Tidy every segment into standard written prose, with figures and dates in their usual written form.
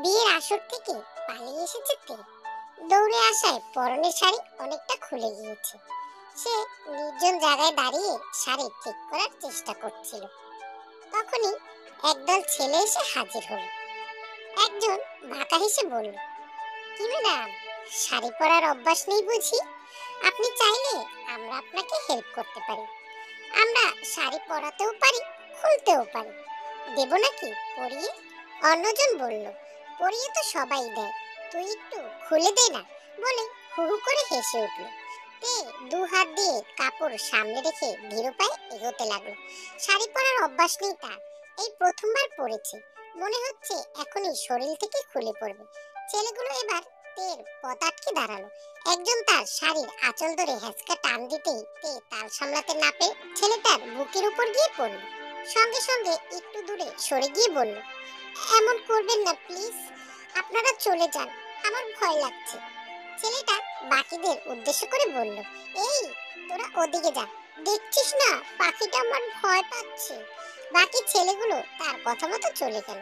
বিয়ের আসর থেকে পালিয়ে এসেছে তে। দৌড়ে আসায় পরনের শাড়ি অনেকটা খুলে গিয়েছে। সে নির্জন জায়গায় দাঁড়িয়ে শাড়ি ঠিক করার চেষ্টা করছিল। তখনই একদল ছেলে এসে হাজির হলো। একজন বাঁকা হেসে বলল, কি ম্যাডাম, শাড়ি পরার অভ্যাস নেই বুঝি? আপনি চাইলে আমরা আপনাকে হেল্প করতে পারি। আমরা শাড়ি পরাতেও পারি, খুলতেও পারি। দেব নাকি পরিয়ে? অন্যজন বলল, পরিয়ে তো সবাই দেয়, তুই একটু খুলে দে না। বলে হু হু করে হেসে উঠল। তে দু হাত দিয়ে কাপড় সামনে রেখে ধীর পায়ে এগোতে লাগলো। শাড়ি পরার অভ্যাস নেই তার, এই প্রথমবার পরেছে। মনে হচ্ছে এখনই শরীর থেকে খুলে পড়বে। ছেলেগুলো এবার তের পথ আটকে দাঁড়ালো। একজন তার শাড়ির আঁচল ধরে হ্যাঁচকা টান দিতেই তে তাল সামলাতে না পেরে ছেলেটার বুকের উপর গিয়ে পড়ল। সঙ্গে সঙ্গে একটু দূরে সরে গিয়ে বলল, এমন করবেন না প্লিজ, আপনারা চলে যান, আমার ভয় লাগছে। ছেলেটা বাকিদের উদ্দেশ্য করে বলল, এই তোরা ওদিকে যা, দেখছিস না পাখিটা আমার ভয় পাচ্ছে। বাকি ছেলেগুলো তার কথা মতো চলে গেল।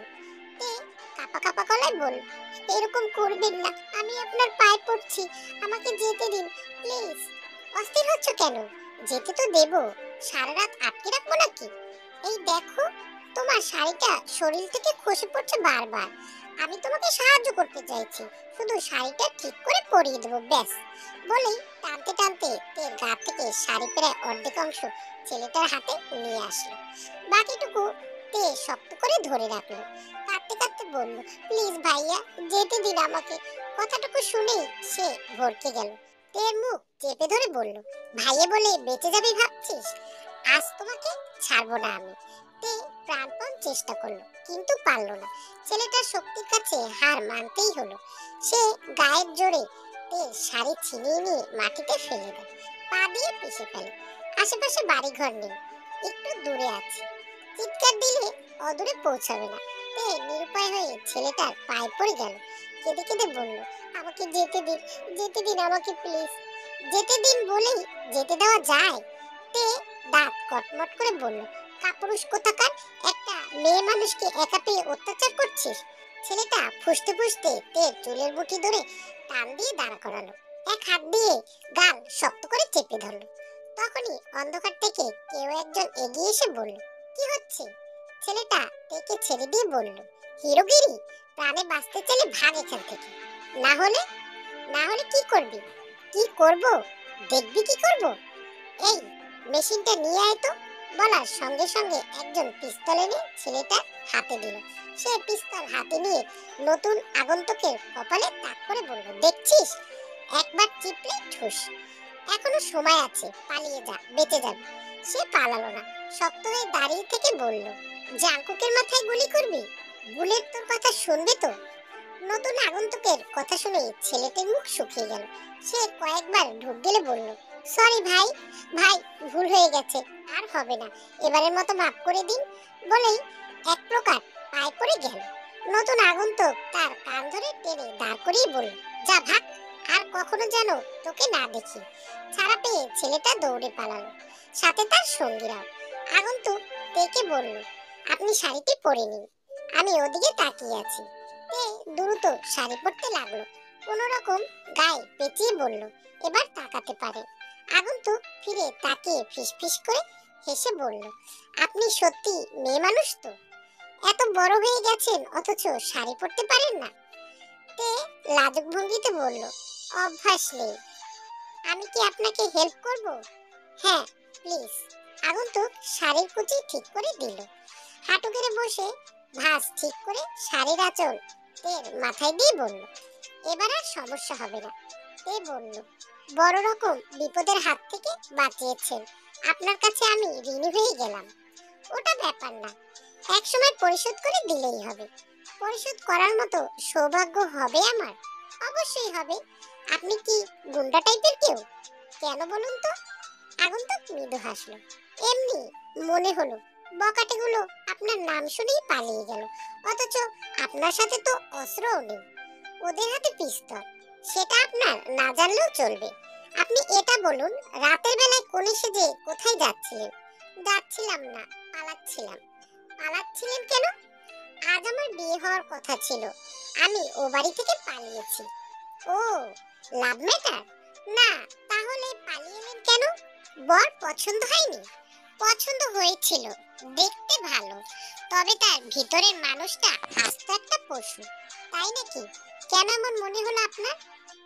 তে কাপা কাপা গলায় বলল, এরকম করবেন না, আমি আপনার পায়ে পড়ছি, আমাকে যেতে দিন প্লিজ। অস্থির হচ্ছ কেন? যেতে তো দেব, সারা রাত আটকে রাখবো নাকি? এই দেখো, তোমার শাড়িটা শরীর থেকে খসে পড়ছে বারবার। আমি তোমাকে সাহায্য করতে চাইছি, শুধু শাড়িটা ঠিক করে পরিয়ে দেবো ব্যাস। বলেই টানতে টানতে তের গা থেকে শাড়ি প্রায় অর্ধেক অংশ ছেলেটার হাতে নিয়ে আসলো। বাকিটুকু তে শক্ত করে ধরে রাখলো। কাঁদতে কাঁদতে বলল, প্লিজ ভাইয়া, যেতে দিন আমাকে। কথাটুকু শুনেই সে ভরকে গেল। তের মুখ চেপে ধরে বলল, ভাইয়া বলে বেঁচে যাবে ভাবছিস? আজ তোমাকে ছাড়বো না আমি। তে প্রাণপণ চেষ্টা করলো, কিন্তু পারলো না। ছেলেটার শক্তির কাছে হার মানতেই হলো। সে গায়ের জোরে তে শাড়ি ছিনিয়ে নিয়ে মাটিতে ফেলে দেয়, পা দিয়ে পিষে ফেলে। আশেপাশে বাড়িঘর নেই, একটু দূরে আছে। চিৎকার দিলে অদূরে পৌঁছাবে না। তে নিরুপায় হয়ে ছেলেটার পায়ে পড়ে গেল। কেঁদে কেঁদে বলল, আমাকে যেতে দিন, যেতে দিন আমাকে প্লিজ। যেতে দিন বলেই যেতে দেওয়া যায়? তে দাঁত কটমট করে বলল, কাপুরুষ কোথাকার, একটা মেয়ে মানুষকে একা পেয়ে অত্যাচার করছিস? ছেলেটা ফুসতে ফুসতে তের চুলের মুঠি ধরে টান দিয়ে দাঁড়া করালো। এক হাত দিয়ে গাল শক্ত করে চেপে ধরলো। তখনই অন্ধকার থেকে কেউ একজন এগিয়ে এসে বলল, কি হচ্ছে? ছেলেটা তেকে ছেড়ে দিয়ে বলল, হিরোগিরি, প্রাণে বাঁচতে চাইলে ভাগ এখান থেকে। না হলে? না হলে কি করবি? কি করব? দেখবি কি করব? এই মেশিনটা নিয়ে আয় তো। বলার সঙ্গে সঙ্গে একজন পিস্তল এনে ছেলেটার হাতে দিল। সে পিস্তল হাতে নিয়ে নতুন আগন্তুকের কপালে তাক করে বলল, দেখছিস, একবার চিপলে ঠুস। এখনো সময় আছে, পালিয়ে যা, বেঁচে যাবে। সে পালালো না, শক্ত হয়ে দাঁড়িয়ে থেকে বলল, জাঙ্কুকের মাথায় গুলি করবি? বুলেট তোর কথা শুনবে তো? নতুন আগন্তুকের কথা শুনে ছেলেটির মুখ শুকিয়ে গেল। সে কয়েকবার ঢোক গেলে বলল, সরি ভাই, ভাই ভুল হয়ে গেছে, আর হবে না, এবারের মতো মাফ করে দিন। বলেই এক প্রকার পায়ে পড়ে গেল। নতুন আগন্তুক তার কান ধরে টেনে দাঁড় করিয়ে বলল, যা ভাগ, আর কখনো যেন তোকে না দেখি। ছাড়া পেয়ে ছেলেটা দৌড়ে পালালো, সাথে তার সঙ্গীরাও। আগন্তুক তেকে বলল, আপনি শাড়িটি পরে নিন, আমি ওদিকে তাকিয়ে আছি। তে দ্রুত শাড়ি পরতে লাগলো। কোন রকম গায়ে পেঁচিয়ে বলল, এবার তাকাতে পারে। আগন্তুক ফিরে তাকিয়ে ফিসফিস করে হেসে বলল, আপনি সত্যি মেয়ে মানুষ তো? এত বড় হয়ে গেছেন অথচ শাড়ি পরতে পারেন না? তে লাজুক ভঙ্গিতে বলল, অভ্যাস নেই। আমি কি আপনাকে হেল্প করব? হ্যাঁ প্লিজ। আগন্তুক শাড়ির কুচি ঠিক করে দিল। হাঁটু গেড়ে বসে ভাঁজ ঠিক করে শাড়ির আঁচল তের মাথায় দিয়ে বলল, এবার আর সমস্যা হবে না। তে বলল, বড় রকম বিপদের হাত থেকে বাঁচিয়েছেন, আপনার কাছে আমি ঋণী হয়ে গেলাম। ওটা ব্যাপার না, এক সময় পরিশোধ করে দিলেই হবে। পরিশোধ করার মতো সৌভাগ্য হবে আমার? অবশ্যই হবে। আপনি কি গুন্ডা টাইপের কেউ? কেন বলুন তো? আগন্তুক মৃদু হাসলো। এমনি মনে হলো। বকাটেগুলো আপনার নাম শুনেই পালিয়ে গেল, অথচ আপনার সাথে তো অস্ত্রও নেই। ওদের হাতে পিস্তল, সেটা আপনার না জানলেও চলবে। আপনি এটা বলুন, রাতের বেলায় কোণে সেজে কোথায় যাচ্ছিলেন? যাচ্ছিলাম না, পালাচ্ছিলাম। পালাচ্ছিলেন কেন? আজ আমার বিয়ে হওয়ার কথা ছিল, আমি ও বাড়ি থেকে পালিয়েছি। ও, লাভ ম্যাটার? না, তাহলে পালিয়ে এলেন কেন? বর পছন্দ হয়নি? পছন্দ হয়েছিল, দেখতে ভালো, তবে তার ভিতরের মানুষটা আস্ত একটা পশু। তাই নাকি? কেন এমন মনে হলো আপনার?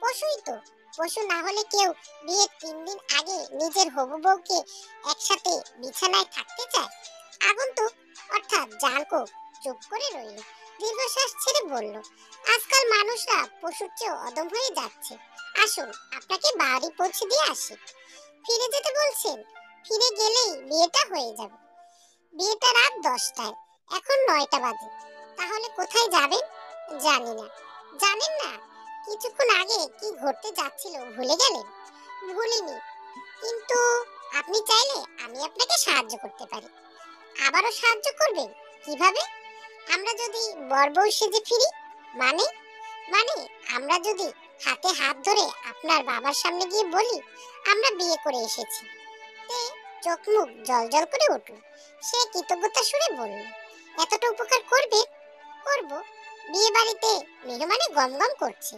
পশুই তো। পশু না হলে কেউ বিয়ের 3 দিন আগে নিজের হবু বউকে একসাথে বিছানায় থাকতে চায়? আগন্তুক অর্থাৎ জাঙ্কু চুপ করে রইল, দীর্ঘশ্বাস ছেড়ে বলল, আজকাল মানুষরা পশুর চেয়েও অদম হয়ে যাচ্ছে। আসুন, আপনাকে বাড়ি পৌঁছে দিয়ে আসি। ফিরে যেতে বলছেন? ফিরে গেলেই বিয়েটা হয়ে যাবে। বিয়েটা রাত 10টায়, এখন 9টা বাজে। তাহলে কোথায় যাবেন? জানি না। জানেন না? কিছুক্ষণ আগে কি ঘটতে যাচ্ছিল ভুলে গেলেন? ভুলিনি, কিন্তু আপনি চাইলে আমি আপনাকে সাহায্য করতে পারি। আবারও সাহায্য করবেন? কিভাবে? আমরা যদি বর বউ সেজে ফিরি? মানে? মানে আমরা যদি হাতে হাত ধরে আপনার বাবার সামনে গিয়ে বলি আমরা বিয়ে করে এসেছি। তে চোখ মুখ জলজল করে উঠল। সে কৃতজ্ঞতা সুরে বলল, এতটা উপকার করবে? করব। বিয়ে বাড়িতে মেহমানে গমগম করছে।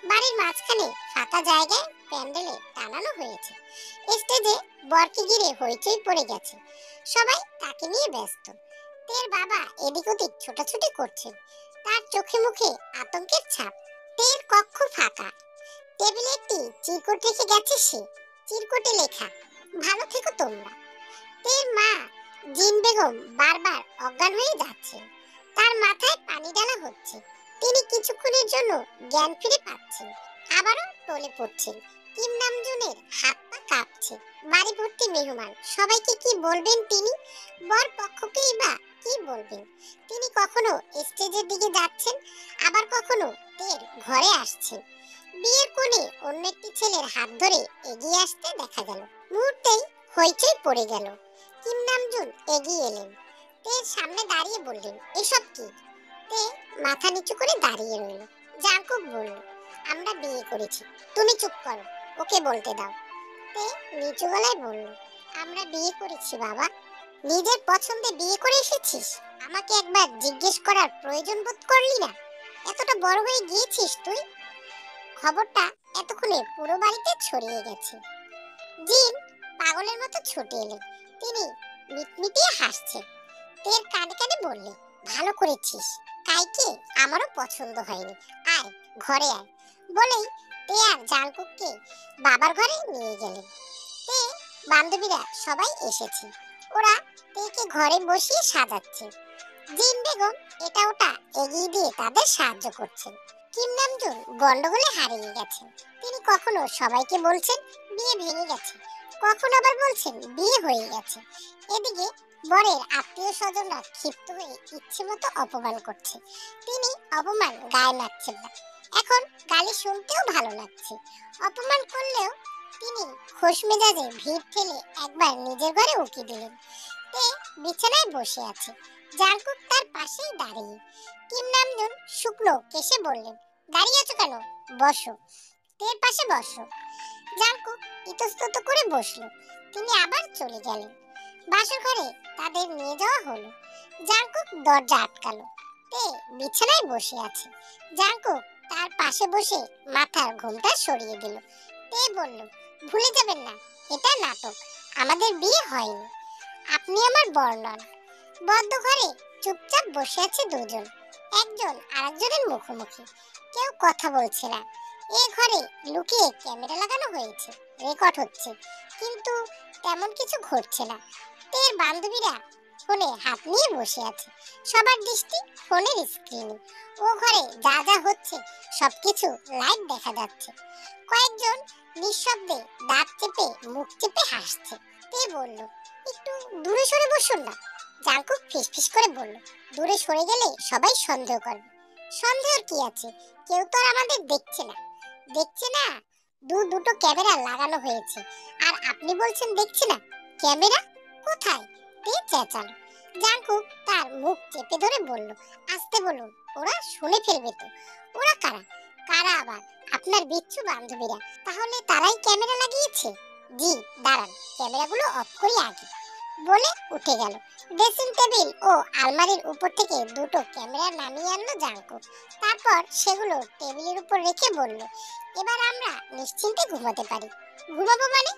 বাড়ির মাঝখানে ফাঁকা জায়গায় প্যান্ডেলে টানানো হয়েছে। স্টেজে বরকে ঘিরে হইচই পড়ে গেছে। সবাই তাকে নিয়ে ব্যস্ত। তের বাবা এদিক ওদিক ছোটাছুটি করছে, তার চোখে মুখে আতঙ্কের ছাপ। তের কক্ষ ফাঁকা। টেবিলে একটি চিরকুট রেখে গেছে সে। চিরকুটে লেখা, ভালো থেকো তোমরা। তের মা জিন বেগম বারবার অজ্ঞান হয়ে যাচ্ছেন। তার মাথায় পানি ঢালা হচ্ছে। তিনি কিছুক্ষণের জন্য জ্ঞান ফিরে পাচ্ছেন, আবারও টলে পড়ছেন। কিম নামজুনের হাত পা কাঁপছে। বাড়ি ভর্তি মেহমান, সবাইকে কি বলবেন তিনি? বর পক্ষকেই বা কি বলবেন? তিনি কখনো স্টেজের দিকে যাচ্ছেন, আবার কখনো তের ঘরে আসছেন। বিয়ের কোণে অন্য একটি ছেলের হাত ধরে এগিয়ে আসতে দেখা গেল। মুহূর্তেই হইচই পড়ে গেল। কিম নামজুন এগিয়ে এলেন। তের সামনে দাঁড়িয়ে বললেন, এসব কি? তে মাথা নিচু করে দাঁড়িয়ে রইল। জাঙ্কুক বলল, আমরা বিয়ে করেছি। তুমি চুপ করো, ওকে বলতে দাও। তে নিচু গলায় বলল, আমরা বিয়ে করেছি বাবা। নিজের পছন্দে বিয়ে করে এসেছিস? আমাকে একবার জিজ্ঞেস করার প্রয়োজন বোধ করলি না? এতটা বড় হয়ে গিয়েছিস তুই? খবরটা এতক্ষণে পুরো বাড়িতে ছড়িয়ে গেছে। জিন পাগলের মতো ছুটে এলেন। তিনি মিটমিটিয়ে হাসছেন। তের কানে কানে বললেন, ভালো করেছিস। কাইকে আমারও পছন্দ হয়নি। আয়, ঘরে আয়। বলেই তে আর জাঙ্কুককে বাবার ঘরে নিয়ে গেলেন। তে বান্ধবীরা সবাই এসেছে। ওরা তেকে ঘরে বসিয়ে সাজাচ্ছে। জিন বেগম এটা ওটা এগিয়ে দিয়ে তাদের সাহায্য করছেন। কিম নামজুন গন্ডগোলে হারিয়ে গেছেন। তিনি কখনো সবাইকে বলছেন বিয়ে ভেঙে গেছে, কখনো আবার বলছেন বিয়ে হয়ে গেছে। এদিকে বরের আত্মীয় স্বজনরা ক্ষিপ্ত হয়ে ইচ্ছে মতো অপমান করছে। তিনি অপমান গায়ে লাগছেন না। এখন গালি শুনতেও ভালো লাগছে। অপমান করলেও তিনি খোশ মেজাজে ভিড় ঠেলে একবার নিজের ঘরে উকি দিলেন। তে বিছানায় বসে আছে। জাঙ্কুক তার পাশেই দাঁড়িয়ে। কিম নামজুন শুকনো কেসে বললেন, দাঁড়িয়ে আছো কেন? বসো। তের পাশে বসো। জাঙ্কুক ইতস্তত করে বসলো। তিনি আবার চলে গেলেন। বাসর ঘরে তাদের নিয়ে যাওয়া হলো। জাঙ্কুক দরজা আটকালো। তে বিছানায় বসে আছে। জাঙ্কুক তার পাশে বসে মাথার ঘোমটা সরিয়ে দিল। তে বলল, ভুলে যাবেন না, এটা নাটক। আমাদের বিয়ে হয়নি। আপনি আমার বর নন। বদ্ধ ঘরে চুপচাপ বসে আছে দুজন, একজন আরেকজনের মুখোমুখি। কেউ কথা বলছে না। এ ঘরে লুকিয়ে ক্যামেরা লাগানো হয়েছে, রেকর্ড হচ্ছে, কিন্তু তেমন কিছু ঘটছে না। তের বান্ধবীরা ফোনে হাত নিয়ে বসে আছে। সবার দৃষ্টি ফোনের স্ক্রিনে। ও ঘরে যা যা হচ্ছে সবকিছু লাইভ দেখা যাচ্ছে। কয়েকজন নিঃশব্দে দাঁত চেপে মুখ চেপে হাসছে। তে বলল, একটু দূরে সরে বসুন না। জাঙ্কুক ফিসফিস করে বলল, দূরে সরে গেলে সবাই সন্দেহ করবে। সন্দেহের কি আছে? কেউ তো আর আমাদের দেখছে না। দেখছে না? দুটো ক্যামেরা লাগানো হয়েছে, আর আপনি বলছেন দেখছে না? ক্যামেরা কোথায়? তে চেঁচালো। জাঙ্কুক তার মুখ চেপে ধরে বলল, আস্তে বলুন, ওরা শুনে ফেলবে তো। ওরা কারা? কারা আবার? আপনার বিচ্ছু বান্ধবীরা। তাহলে তারাই ক্যামেরা লাগিয়েছে? জি, দাঁড়ান, ক্যামেরাগুলো অফ করি আগে। বলে উঠে গেল। ড্রেসিং টেবিল ও আলমারির উপর থেকে দুটো ক্যামেরা নামিয়ে আনলো জাঙ্কু। তারপর সেগুলো টেবিলের উপর রেখে বলল, এবার আমরা নিশ্চিন্তে ঘুমাতে পারি। ঘুমাবো মানে?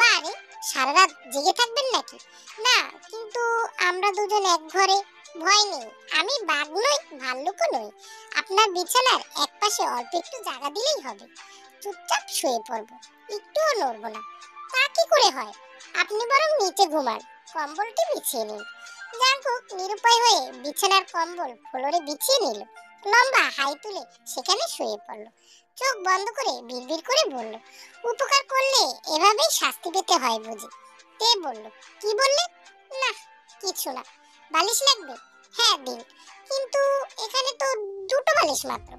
বারে, সারা রাত জেগে থাকবেন নাকি? না, কিন্তু আমরা দুজন এক ঘরে। ভয় নেই, আমি বাঘ নই, ভাল্লুকও নই। আপনার বিছানার এক পাশে অল্প একটু জায়গা দিলেই হবে। চুপচাপ শুয়ে পড়বো, একটুও নড়বো না। তা কি করে হয়? আপনি বরং নিচে ঘুমান, কম্বলটি বিছিয়ে নিন। জাঙ্কুক নিরুপায় হয়ে বিছানার কম্বল ফ্লোরে বিছিয়ে নিল। লম্বা হাই তুলে সেখানে শুয়ে পড়ল। চোখ বন্ধ করে বিড়বিড় করে বলল, উপকার করলে এভাবেই শাস্তি পেতে হয় বুঝি? তে বলল, কি বললে? না, কিছু না। বালিশ লাগবে? হ্যাঁ দিন, কিন্তু এখানে তো দুটো বালিশ মাত্র।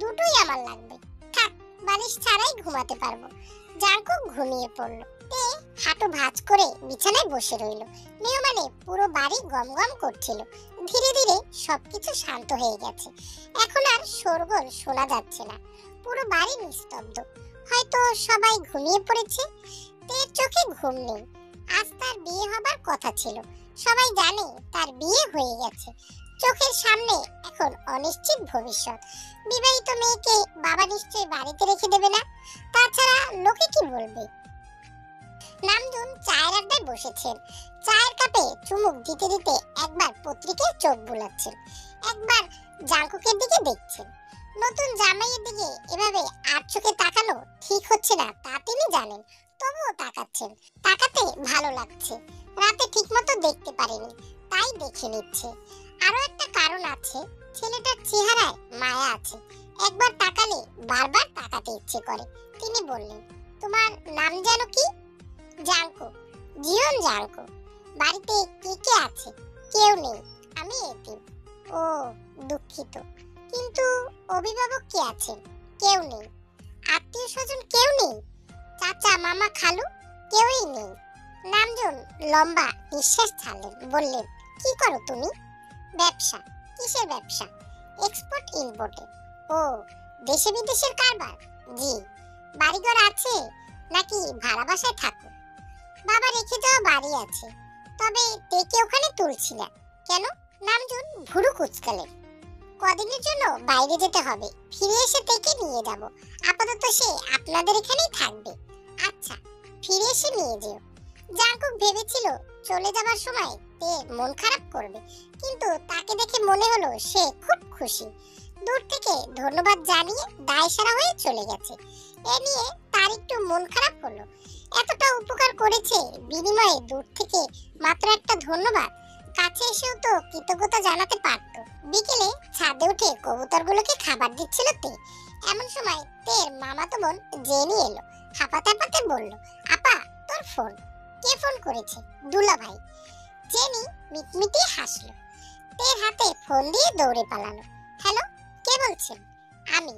দুটোই আমার লাগবে। থাক, বালিশ ছাড়াই ঘুমাতে পারবো। জাঙ্কুক ঘুমিয়ে পড়ল। তে হাঁটু ভাঁজ করে বিছানায় বসে রইল। মেহমানে পুরো বাড়ি গমগম করছিল। ধীরে ধীরে সবকিছু শান্ত হয়ে গেছে। এখন আর শোরগোল শোনা যাচ্ছে না। পুরো বাড়ি নিস্তব্ধ। হয়তো সবাই ঘুমিয়ে পড়েছে। তের চোখে ঘুম নেই। আজ তার বিয়ে হবার কথা ছিল। সবাই জানে তার বিয়ে হয়ে গেছে। চোখের সামনে এখন অনিশ্চিত ভবিষ্যৎ। বিবাহিত মেয়েকে বাবা নিশ্চয়ই বাড়িতে রেখে দেবে না। তাছাড়া লোকে কি বলবে? নামজুন চায়ের আড্ডায় বসেছেন। চায়ের কাপে চুমুক দিতে দিতে একবার পত্রিকায় চোখ বুলাচ্ছেন, একবার জাঙ্কুকের দিকে দেখছেন। নতুন জামাইয়ের দিকে এভাবে আর চোখে তাকানো ঠিক হচ্ছে না তা তিনি জানেন, তবুও তাকাচ্ছেন। তাকাতে ভালো লাগছে। রাতে ঠিকমতো দেখতে পারেনি, তাই দেখে নিচ্ছে। আরো একটা কারণ আছে, ছেলেটার চেহারায় মায়া আছে। একবার তাকালে বারবার তাকাতে ইচ্ছে করে। তিনি বললেন, তোমার নাম যেন কি? জাঙ্কু। জিয়ন জাঙ্কু। বাড়িতে কে কে আছে? কেউ নেই, আমি এতিম। ও, দুঃখিত। কিন্তু অভিভাবক কে আছেন? কেউ নেই। আত্মীয় স্বজন কেউ নেই? চাচা, মামা, খালু কেউই নেই। নামজুন লম্বা নিঃশ্বাস ছাড়লেন। বললেন, কি করো তুমি? ব্যবসা। কিসের ব্যবসা? এক্সপোর্ট ইম্পোর্টে। ও, দেশে বিদেশের কারবার? জি। বাড়িঘর আছে নাকি ভাড়া বাসায় থাকো? বাবা রেখে যাওয়া বাড়ি আছে, তবে তেকে ওখানে তুলছি না। কেন? নামজুন ভুরু কুঁচকালেন। কদিনের জন্য বাইরে যেতে হবে, ফিরে এসে তেকে নিয়ে যাব। আপাতত সে আপনাদের এখানেই থাকবে। আচ্ছা, ফিরে এসে নিয়ে যেও। জাঙ্কুক ভেবেছিল চলে যাবার সময় তে মন খারাপ করবে, কিন্তু তাকে দেখে মনে হলো সে খুব খুশি। দূর থেকে ধন্যবাদ জানিয়ে দায় সারা হয়ে চলে গেছে। এ নিয়ে তার একটু মন খারাপ হলো। এতটা উপকার করেছে, বিনিময়ে দূর থেকে মাত্র একটা ধন্যবাদ। কাছে এসেও তো কৃতজ্ঞতা জানাতে পারত। বিকেলে ছাদে উঠে কবুতরগুলোকে খাবার দিচ্ছিল তে। এমন সময় তের মামাতো বোন জেনি এলো। হাঁপাতে হাঁপাতে বলল, আপা, তোর ফোন। কে ফোন করেছে? দুলা ভাই। জেনি মিটমিটিয়ে হাসলো। তের হাতে ফোন দিয়ে দৌড়ে পালালো। হ্যালো, কে বলছেন? আমি।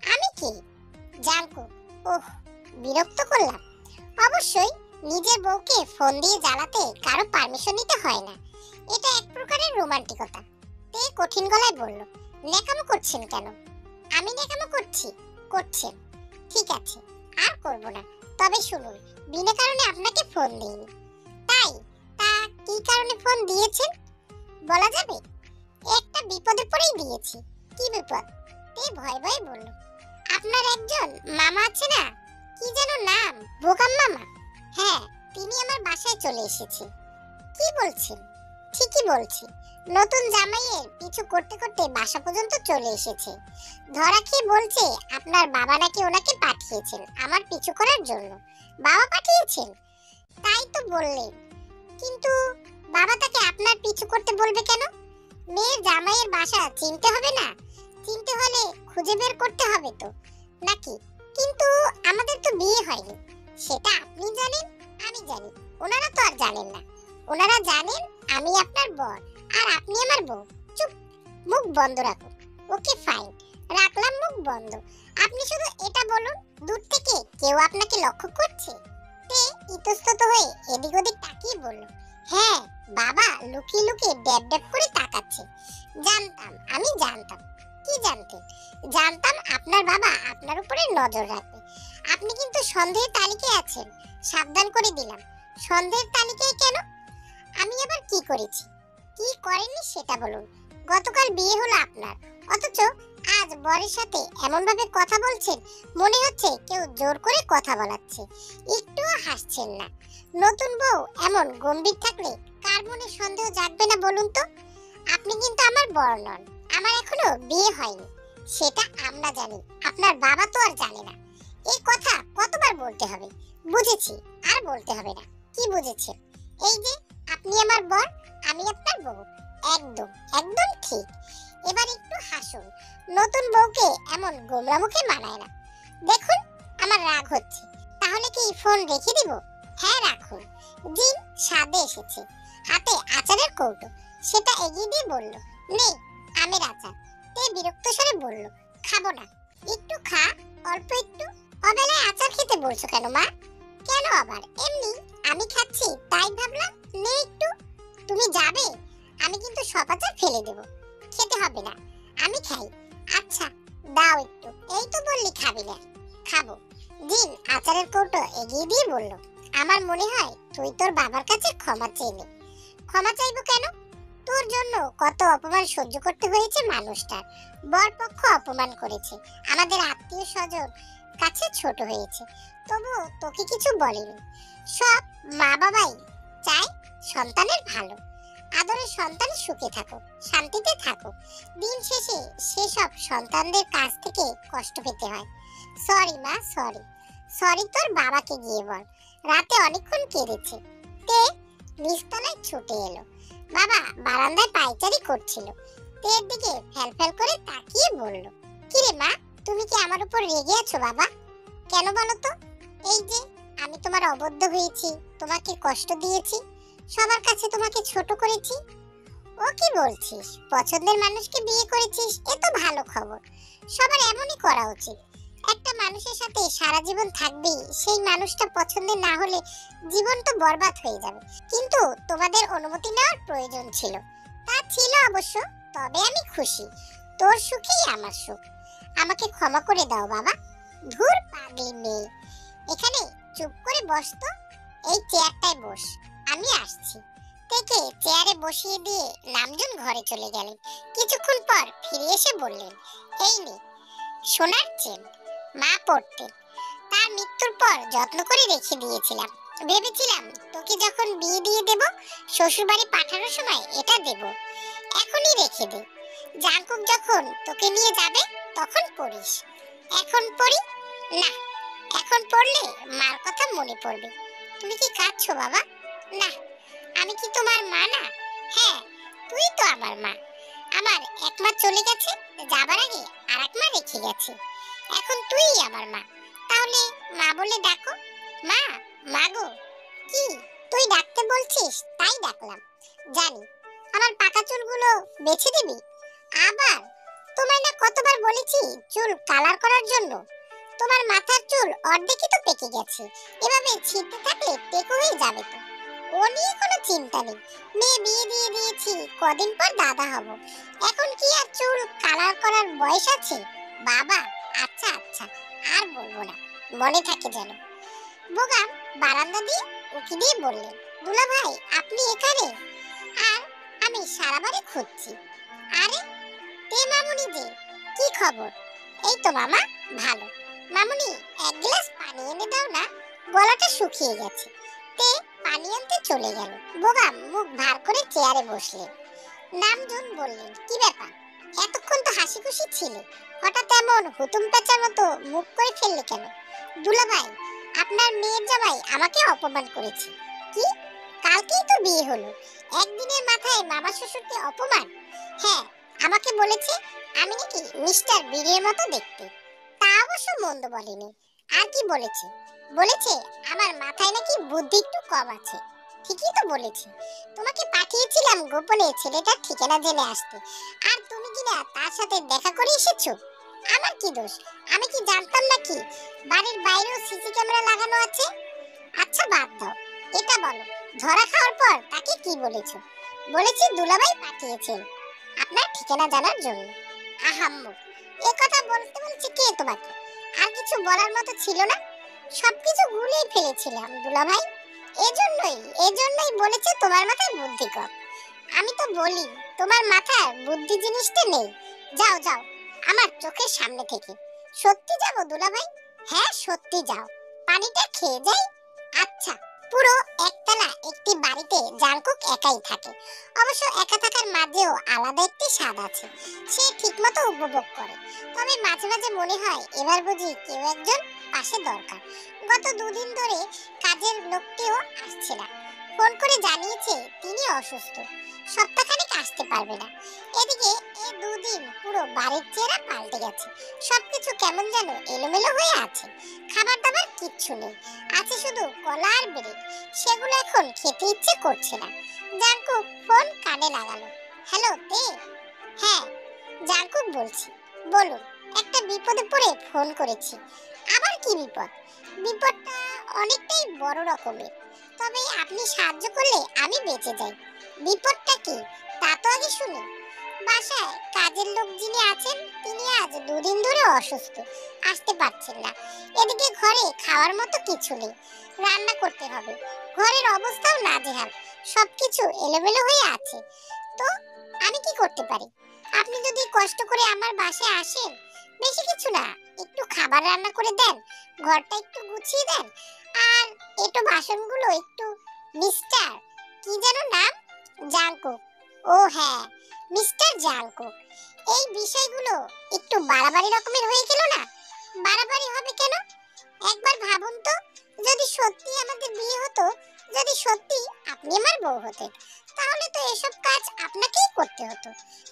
আমি কি? জাঙ্কু। ওহ, বিরক্ত করলাম। অবশ্যই নিজের বউকে ফোন দিয়ে জ্বালাতে কারো পারমিশন নিতে হয় না। এটা এক প্রকারের রোমান্টিকতা। তে কঠিন গলায় বলল, নেকামো করছেন কেন? আমি নেকামো করছি? করছেন। ঠিক আছে, আর করব না। তবে শুনুন, বিনা কারণে আপনাকে ফোন দিইনি। তাই? তা কি কারণে ফোন দিয়েছেন বলা যাবে? একটা বিপদে পড়েই দিয়েছি। কি বিপদ? তে ভয়ে ভয়ে বলল, আপনার একজন মামা আছে না, কি যেন নাম, বোকাম মামা। হ্যাঁ, তিনি আমার বাসায় চলে এসেছে। কি বলছেন? ঠিকই বলছি। নতুন জামাইয়ের পিছু করতে করতে বাসা পর্যন্ত চলে এসেছে। ধরা খেয়ে বলছে আপনার বাবা নাকি ওনাকে পাঠিয়েছেন আমার পিছু করার জন্য। বাবা পাঠিয়েছেন? তাই তো বললেন, কিন্তু বাবা তাকে আপনার পিছু করতে বলবে কেন? মেয়ের জামাইয়ের বাসা চিনতে হবে না? চিনতে হলে খুঁজে বের করতে হবে তো, নাকি? কিন্তু আমাদের তো বিয়ে হয়নি। সেটা আপনি জানেন, আমি জানি, ওনারা তো আর জানেন না। ওনারা জানেন আমি আপনার বর আর আপনি আমার বউ। চুপ, মুখ বন্ধ রাখুন। ওকে ফাইন, রাখলাম মুখ বন্ধ। আপনি শুধু এটা বলুন, দূর থেকে কেউ আপনাকে লক্ষ্য করছে? তে ইতস্তত হয়ে এদিক ওদিক তাকিয়ে বলল, হ্যাঁ, বাবা লুকিয়ে লুকিয়ে ড্যাব ড্যাব করে তাকাচ্ছে। জানতাম, আমি জানতাম। কি জানতেন? জানতাম আপনার বাবা আপনার উপরে নজর রাখবে। আপনি কিন্তু সন্দেহের তালিকায় আছেন, সাবধান করে দিলাম। সন্দেহের তালিকায় কেন? আমি আবার কি করেছি? কি করেননি সেটা বলুন। গতকাল বিয়ে হলো আপনার, অথচ আজ বরের সাথে এমন ভাবে কথা বলছেন, মনে হচ্ছে কেউ জোর করে কথা বলাচ্ছে। একটুও হাসছেন না। নতুন বউ এমন গম্ভীর থাকলে কার মনে সন্দেহ জাগবে না বলুন তো? আপনি কিন্তু আমার বর নন, আমার এখনো বিয়ে হয়নি, সেটা আমরা জানি, আপনার বাবা তো আর জানে না। এই কথা কতবার বলতে হবে? বুঝেছি, আর বলতে হবে না। কি বুঝেছেন? এই যে আপনি আমার বর, আমি আপনার বউ। একদম একদম ঠিক। এবার একটু হাসুন। নতুন বউকে এমন গোমরা মুখে মানায় না। দেখুন, আমার রাগ হচ্ছে, তাহলে কি ফোন রেখে দিব? হ্যাঁ রাখুন। জিন স্বাদে এসেছে, হাতে আচারের কৌটো, সেটা এগিয়ে দিয়ে বলল, নেই আমের আচার। তে বিরক্ত স্বরে বলল, খাবো না। একটু খা, অল্প একটু। অবেলায় আচার খেতে বলছো কেন মা? কেন আবার? এমনি আমি খাচ্ছি তাই ভাবলাম, নে একটু। তুমি যাবে? আমি কিন্তু সব আচার ফেলে দেব। খেতে হবে না, আমি খাই। আচ্ছা দাও একটু। এই তো বললি খাবি না। খাবো। জিন আচারের কৌটো এগিয়ে দিয়ে বলল, আমার মনে হয় তুই তোর বাবার কাছে ক্ষমা চেয়ে নে। ক্ষমা চাইবো কেন? তোর জন্য কত অপমান সহ্য করতে হয়েছে মানুষটার। বরপক্ষ অপমান করেছে, আমাদের আত্মীয় স্বজন কাছে ছোট হয়েছে, তবু তোকে কিছু বলেনি। সব মা বাবাই চায় সন্তানের ভালো। আদরের সন্তান সুখে থাকুক, শান্তিতে থাকুক। দিন শেষে সেসব সন্তানদের কাছ থেকে কষ্ট পেতে হয়। সরি মা, সরি। সরি তোর বাবাকে গিয়ে বল। রাতে অনেকক্ষণ কেঁদেছে। তে নিচতলায় ছুটে এলো। বাবা বারান্দায় পায়চারি করছিল। তের দিকে ফ্যালফ্যাল করে তাকিয়ে বলল, কিরে মা, তুমি কি আমার উপর রেগে আছো বাবা? কেন বলো তো? এই যে আমি তোমার অবদ্ধ হয়েছি, তোমাকে কষ্ট দিয়েছি, সবার কাছে তোমাকে ছোট করেছি। ও কি বলছিস? পছন্দের মানুষকে বিয়ে করেছিস, এ তো ভালো খবর। সবার এমনই করা উচিত। একটা মানুষের সাথে সারা জীবন থাকবি, সেই মানুষটা পছন্দের না হলে জীবন তো বরবাদ হয়ে যাবে। কিন্তু তোমাদের অনুমতি নেওয়ার প্রয়োজন ছিল। তা ছিল অবশ্য, তবে আমি খুশি। তোর সুখেই আমার সুখ। আমাকে ক্ষমা করে দাও বাবা। ধুর পাগলি মেয়ে, এখানে চুপ করে বস তো। এই চেয়ারটায় বস, আমি আসছি। থেকে চেয়ারে বসিয়ে দিয়ে নামজুন ঘরে চলে গেলেন। কিছুক্ষণ পর ফিরে এসে বললেন, এই নে সোনার চেন। মা পড়তেন, তার মৃত্যুর পর যত্ন করে রেখে দিয়েছিলাম। ভেবেছিলাম তোকে যখন বিয়ে দিয়ে দেব, শ্বশুর বাড়ি পাঠানোর সময় এটা দেব। এখনই রেখে দে। জাঙ্কুক যখন তোকে নিয়ে যাবে তখন পড়িস। এখন পড়ি না, এখন পড়লে মার কথা মনে পড়বে। তুমি কি কাঁদছো বাবা? না, আমি কি তোমার মা না? হ্যাঁ, তুই তো আমার মা। আমার এক মা চলে গেছে, যাবার আগে আর এক মা রেখে গেছে। এখন তুই আমার মা, তাহলে মা বলে ডাকো। মা, মা গো। কি তুই ডাকতে বলছিস? তাই ডাকলাম। জানি, আমার পাকা চুলগুলো বেছে দিবি? আবার? তোমায় না কতবার বলেছি চুল কালার করার জন্য। তোমার মাথার চুল অর্ধেকই তো পেকে গেছে, এভাবে ছিঁড়তে থাকলে টেকো হয়ে যাবে তো। ও নিয়ে কোনো চিন্তা নেই, মেয়ে বিয়ে দিয়ে দিয়েছি, কদিন পর দাদা হব। এখন কি আর চুল কালার করার বয়স আছে? বাবা আচ্ছা আচ্ছা, আর বলবো না, মনে থাকে যেন। বোগাম বারান্দা দিয়ে উকি দিয়ে বললেন, দুলা ভাই আপনি এখানে? আর আমি সারা বাড়ি খুঁজছি। আরে তে মামুনি যে, কি খবর? এই তো মামা, ভালো। মামুনি এক গ্লাস পানি এনে দাও না, গলাটা শুকিয়ে গেছে। তে পানি আনতে চলে গেল। বোগাম মুখ ভার করে চেয়ারে বসলেন। নামজুন বললেন, কি ব্যাপার? এতক্ষণ তো হাসি খুশি ছিলে, হঠাৎ এমন হুতুম পেঁচার মতো মুখ করে ফেললে কেন? দুলাভাই, আপনার মেয়ের জামাই আমাকে অপমান করেছে। কি? কালকেই তো বিয়ে হলো, একদিনের মাথায় মামা শ্বশুরকে অপমান? হ্যাঁ, আমাকে বলেছে আমি নাকি মিস্টার বীরের মতো দেখতে। তা অবশ্য মন্দ বলেনি। আর কি বলেছে? বলেছে আমার মাথায় নাকি বুদ্ধি একটু কম আছে। ঠিকই তো বলেছে। তোমাকে পাঠিয়েছিলাম গোপনে ছেলেটার ঠিকানা জেনে আসতে, আর তুমি কিনা তার সাথে দেখা করে এসেছো। আমার কি দোষ? আমি কি জানতাম নাকি বাড়ির বাইরেও সিসি ক্যামেরা লাগানো আছে? আচ্ছা বাদ দাও, এটা বলো, ধরা খাওয়ার পর তাকে কি বলেছো? বলেছি দুলাভাই পাঠিয়েছেন আপনার ঠিকানা জানার জন্য। আহাম্মক, এ কথা বলতে বলছি কে তোমাকে? আর কিছু বলার মতো ছিল না? সবকিছু গুলিয়ে ফেলেছিলাম দুলাভাই। এজন্যই এজন্যই বলেছে তোমার মাথায় বুদ্ধি কম। আমি তো বলি তোমার মাথায় বুদ্ধি জিনিসটা নেই। যাও যাও আমার চোখের সামনে থেকে। সত্যি যাবো দুলাভাই? হ্যাঁ সত্যি যাও, পানিটা খেয়ে যাই। আচ্ছা। পুরো একতলা একটি বাড়িতে জাংকুক একাই থাকে। অবশ্য একা থাকার মাঝেও আলাদা একটি স্বাদ আছে, সে ঠিকমতো উপভোগ করে। তবে মাঝে মাঝে মনে হয় এবার বুঝি কেউ একজন পাশে দরকার। গত দুদিন ধরে কাজের লোকটিও আসছে না। ফোন করে জানিয়েছে তিনি অসুস্থ, সপ্তাহখানেক আসতে পারবে না। এদিকে এই দুদিন পুরো বাড়ির চেহারা পাল্টে গেছে। সবকিছু কেমন যেন এলোমেলো হয়ে আছে। খাবার দাবার কিচ্ছু নেই, আছে শুধু কলা আর ব্রেড। সেগুলো এখন খেতে ইচ্ছে করছে না। জাংকুক ফোন কানে লাগালো। হ্যালো তে। হ্যাঁ জাংকুক বলছি, বলুন। একটা বিপদে পড়ে ফোন করেছি। আবার কি বিপদ? বিপদটা অনেকটাই বড় রকমের, তবে আপনি সাহায্য করলে আমি বেঁচে যাই। বিপদটা কি তা তো আগে শুনুন। বাসায় কাজের লোক যিনি আছেন তিনি আজ দুদিন ধরে অসুস্থ, আসতে পারছেন না। এদিকে ঘরে খাওয়ার মতো কিছু নেই, রান্না করতে হবে। ঘরের অবস্থাও নাজেহাল, সবকিছু এলোমেলো হয়ে আছে। তো আমি কি করতে পারি? আপনি যদি কষ্ট করে আমার বাসায় আসেন, বেশি কিছু না, একটু খাবার রান্না করে দেন, ঘরটা একটু গুছিয়ে দেন, আর একটু বাসনগুলো একটু মিস্টার কি যেন নাম, জাংকুক। ও হ্যাঁ মিস্টার জাংকুক, এই বিষয়গুলো একটু বাড়াবাড়ি রকমের হয়ে গেল না? বাড়াবাড়ি হবে কেন? একবার ভাবুন তো, যদি সত্যি আমাদের বিয়ে হতো, যদি সত্যি আপনি আমার বউ হতেন, তাহলে তো এসব কাজ আপনাকেই করতে হতো।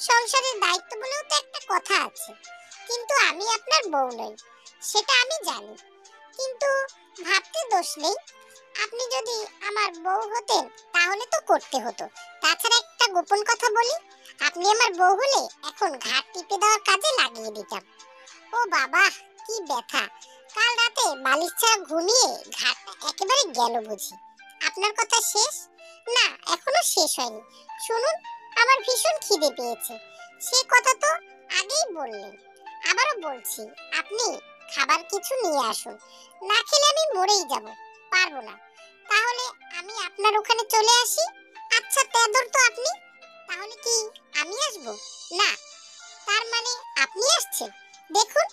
সংসারের দায়িত্ব বলেও তো একটা কথা আছে। কিন্তু আমি আপনার বউ নই, সেটা আমি জানি। কিন্তু ভাবতে দোষ নেই, আপনি যদি আমার বউ হতেন তাহলে তো করতে হতো। তাছাড়া একটা গোপন কথা বলি, আপনি আমার বউ হলে এখন ঘাট টিপে দেওয়ার কাজে লাগিয়ে দিতাম। ও বাবা কি ব্যথা! কাল রাতে বালিশ ছাড়া ঘুমিয়ে ঘাটটা একেবারে গেল বুঝি। আপনার কথা শেষ? না এখনো শেষ হয়নি, শুনুন। আমার ভীষণ খিদে পেয়েছে। সে কথা তো আগেই বললেন। আবারও বলছি, আপনি খাবার কিছু নিয়ে আসুন, না খেলে আমি মরেই যাব। পারবো না। তাহলে আমি আপনার ওখানে চলে আসি। আচ্ছা তেদর তো আপনি, তাহলে কি আমি আসবো? না, তার মানে আপনি আসছেন? দেখুন,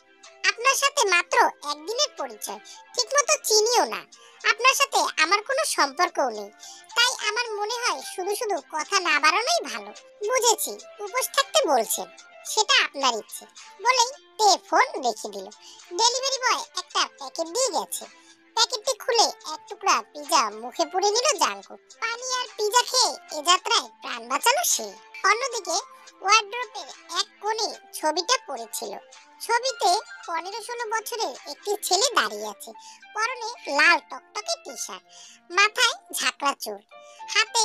আপনার সাথে মাত্র একদিনের পরিচয়, ঠিকমতো চিনিও না। আপনার সাথে আমার কোনো সম্পর্কও নেই, তাই আমার মনে হয় শুধু শুধু কথা না বাড়ানোই ভালো। বুঝেছি, উপোস থাকতে বলছেন, সেটা আপনার ইচ্ছে। বলেই তে ফোন রেখে দিল। ডেলিভারি বয় একটা প্যাকেট দিয়ে গেছে। প্যাকেটটি খুলে এক টুকরা পিজা মুখে পুরে নিল জাংকুক। পানি আর পিজা খেয়ে এ যাত্রায় প্রাণ বাঁচালো সে। অন্যদিকে ওয়ার্ড্রোপের এক কোণে ছবিটা পড়েছিল। ছবিতে 15-16 বছরের একটি ছেলে দাঁড়িয়ে আছে। পরনে লাল টকটকে টি-শার্ট, মাথায় ঝাঁকড়া চুল, হাতে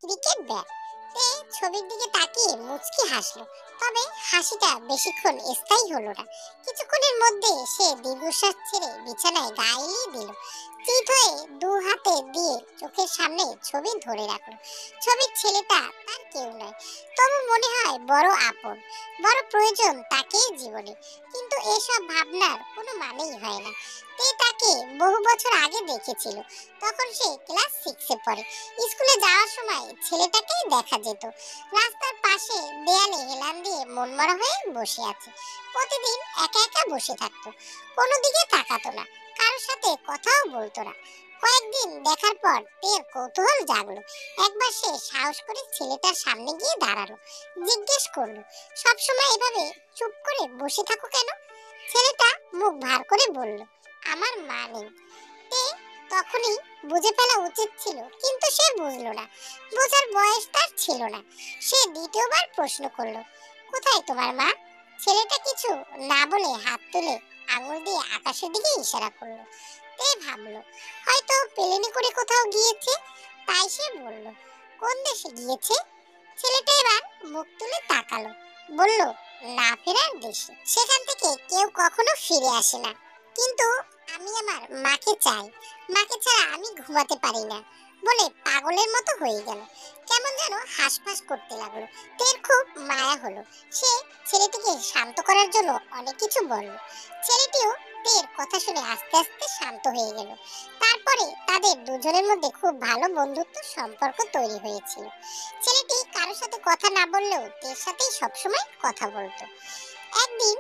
ক্রিকেট ব্যাট। তে ছবির দিকে তাকিয়ে মুচকি হাসলো, তবে হাসিটা বেশিক্ষণ স্থায়ী হলো না। কিছুক্ষণের মধ্যে সে দীর্ঘশ্বাস ছেড়ে বিছানায় গা এলিয়ে দিল। চিত হয়ে দু হাতে দিয়ে চোখের সামনে ছবি ধরে রাখলো। ছবির ছেলেটা তার কেউ নয়, তবু মনে হয় বড় আপন, বড় প্রয়োজন তাকে জীবনে। কিন্তু এসব ভাবনার কোনো মানেই হয় না। তে তাকে বহু বছর আগে দেখেছিল, তখন সে ক্লাস 6-এ পড়ে। স্কুলে যাওয়ার সময় ছেলেটাকেই দেখা যেত। রাস্তার পাশে দেয়ালে হেলান দিয়ে মনমরা হয়ে বসে আছে। প্রতিদিন একা একা বসে থাকতো, কোনো দিকে তাকাতো না, কারোর সাথে কথাও বলতো না। কয়েকদিন দেখার পর তের কৌতূহল জাগলো। একবার সে সাহস করে ছেলেটার সামনে গিয়ে দাঁড়ালো, জিজ্ঞেস করলো, সবসময় এভাবে চুপ করে বসে থাকো কেন? ছেলেটা মুখ ভার করে বলল, আমার মা নেই। তে তখনই বুঝে ফেলা উচিত ছিল, কিন্তু সে বুঝলো না, বোঝার বয়স তার ছিল না। সে দ্বিতীয়বার প্রশ্ন করলো, কোথায় তোমার মা? ছেলেটা কিছু না বলে হাত তুলে আঙুল দিয়ে আকাশের দিকে ইশারা করলো। তে ভাবলো হয়তো প্লেনে করে কোথাও গিয়েছে, তাই সে বলল, কোন দেশে গিয়েছে? ছেলেটা এবার মুখ তুলে তাকালো, বলল, না ফেরার দেশে। সেখান থেকে কেউ কখনো ফিরে আসে না, কিন্তু আমি আমার মাকে চাই, মাকে ছাড়া আমি ঘুমাতে পারি না, বলে পাগলের মতো হয়ে গেল। কেমন যেন হাঁসফাঁস করতে লাগলো। তের খুব মায়া হলো। সে ছেলেটিকে শান্ত করার জন্য অনেক কিছু বলল। ছেলেটিও তের কথা শুনে আস্তে আস্তে শান্ত হয়ে গেল। তারপর পরে তাদের দুজনের মধ্যে খুব ভালো বন্ধুত্ব সম্পর্ক তৈরি হয়েছিল। ছেলেটি কারোর সাথে কথা না বললেও তের সাথেই সবসময় কথা বলতো। একদিন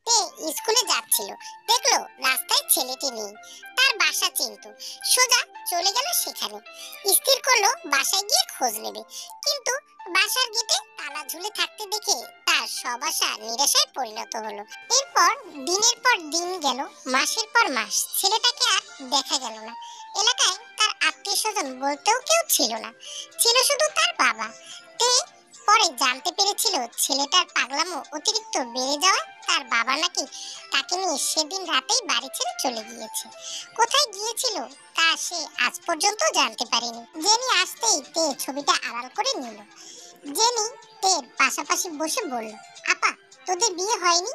তে স্কুলে যাচ্ছিল, দেখলো রাস্তায় ছেলেটি নেই। তার বাসা চিনতো, সোজা চলে গেল সেখানে। স্থির করলো বাসায় গিয়ে খোঁজ নেবে, কিন্তু বাসার গেটে তালা ঝুলে থাকতে দেখে তার সব আশা নিরাশায় পরিণত হলো। এরপর দিনের পর দিন গেল, মাসের পর মাস, ছেলেটাকে আর দেখা গেল না। এলাকায় তার আত্মীয় স্বজন বলতেও কেউ ছিল না, ছিল শুধু তার বাবা। তে পরে জানতে পেরেছিল ছেলেটার পাগলামো অতিরিক্ত বেড়ে যাওয়ায় তার বাবা নাকি তাকে নিয়ে সেদিন রাতেই বাড়ি ছেড়ে চলে গিয়েছে। কোথায় গিয়েছিল তা সে আজ পর্যন্ত জানতে পারেনি। জেনি আসতেই তে ছবিটা আড়াল করে নিল। জেনি তের পাশাপাশি বসে বলল, আপা, তোদের বিয়ে হয়নি?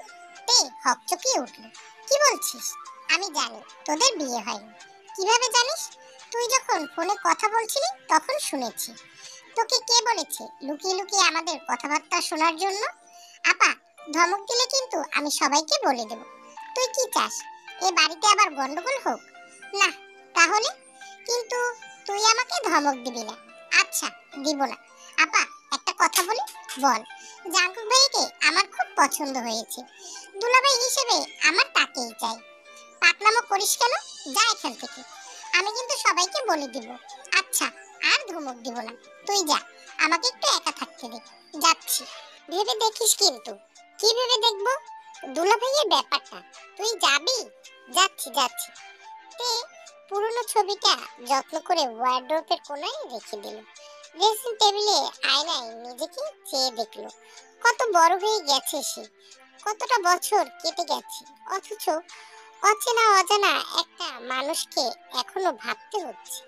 তে হকচকিয়ে উঠল। কি বলছিস? আমি জানি তোদের বিয়ে হয়নি। কিভাবে জানিস? তুই যখন ফোনে কথা বলছিলি তখন শুনেছি। তোকে কে বলেছে লুকিয়ে লুকিয়ে আমাদের কথাবার্তা শোনার জন্য? আপা, ধমক দিলে কিন্তু আমি সবাইকে বলে দেব। তুই কি চাস এ বাড়িতে আবার গন্ডগোল হোক? না। তাহলে? কিন্তু তুই আমাকে ধমক দিবি না। আচ্ছা, দিব না। আপা, একটা কথা বলি। বল। জাঙ্কুক ভাইকে আমার খুব পছন্দ হয়েছে। দুলাভাই হিসেবে আমার তাকেই চাই। পাকনামো করিস কেন? যা এখান থেকে। আমি কিন্তু সবাইকে বলে দিব। আচ্ছা, আর ধমক দিব না। তুই যা, আমাকে একটু একা থাকতে দে। যাচ্ছি। ভেবে দেখিস কিন্তু। কি ভেবে দেখবো? দুলাভাইয়ের ব্যাপারটা। তুই যাবি? যাচ্ছি যাচ্ছি। তে পুরনো ছবিটা যত্ন করে ওয়ার্ড্রোবের কোণায় রেখে দিল। ড্রেসিং টেবিলে আয়নায় নিজেকে চেয়ে দেখলো। কত বড় হয়ে গেছে সে, কতটা বছর কেটে গেছে, অথচ অচেনা অজানা একটা মানুষকে এখনো ভাবতে হচ্ছে।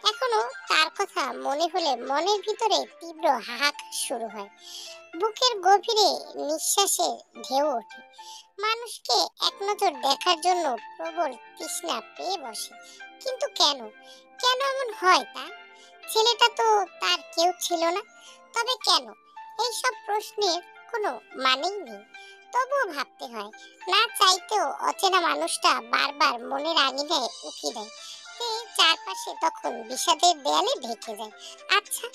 এখনো তার কথা মনে হলে মনের ভিতরে তীব্র হাহাকার শুরু হয়, বুকের গভীরে নিঃশ্বাসে ঢেউ ওঠে। মানুষকে এক নজর দেখার জন্য প্রবল তৃষ্ণা পেয়ে বসে। কিন্তু কেন, কেন এমন হয় তা? ছেলেটা তো তার কেউ ছিল না, তবে কেন? এইসব প্রশ্নের কোনো মানেই নেই, তবুও ভাবতে হয়। না চাইতেও অচেনা মানুষটা বারবার মনের আঙিনায় উকি দেয়। চারপাশে তখন বিষাদের দেয়ালে ঢেকে যায়। আচ্ছা,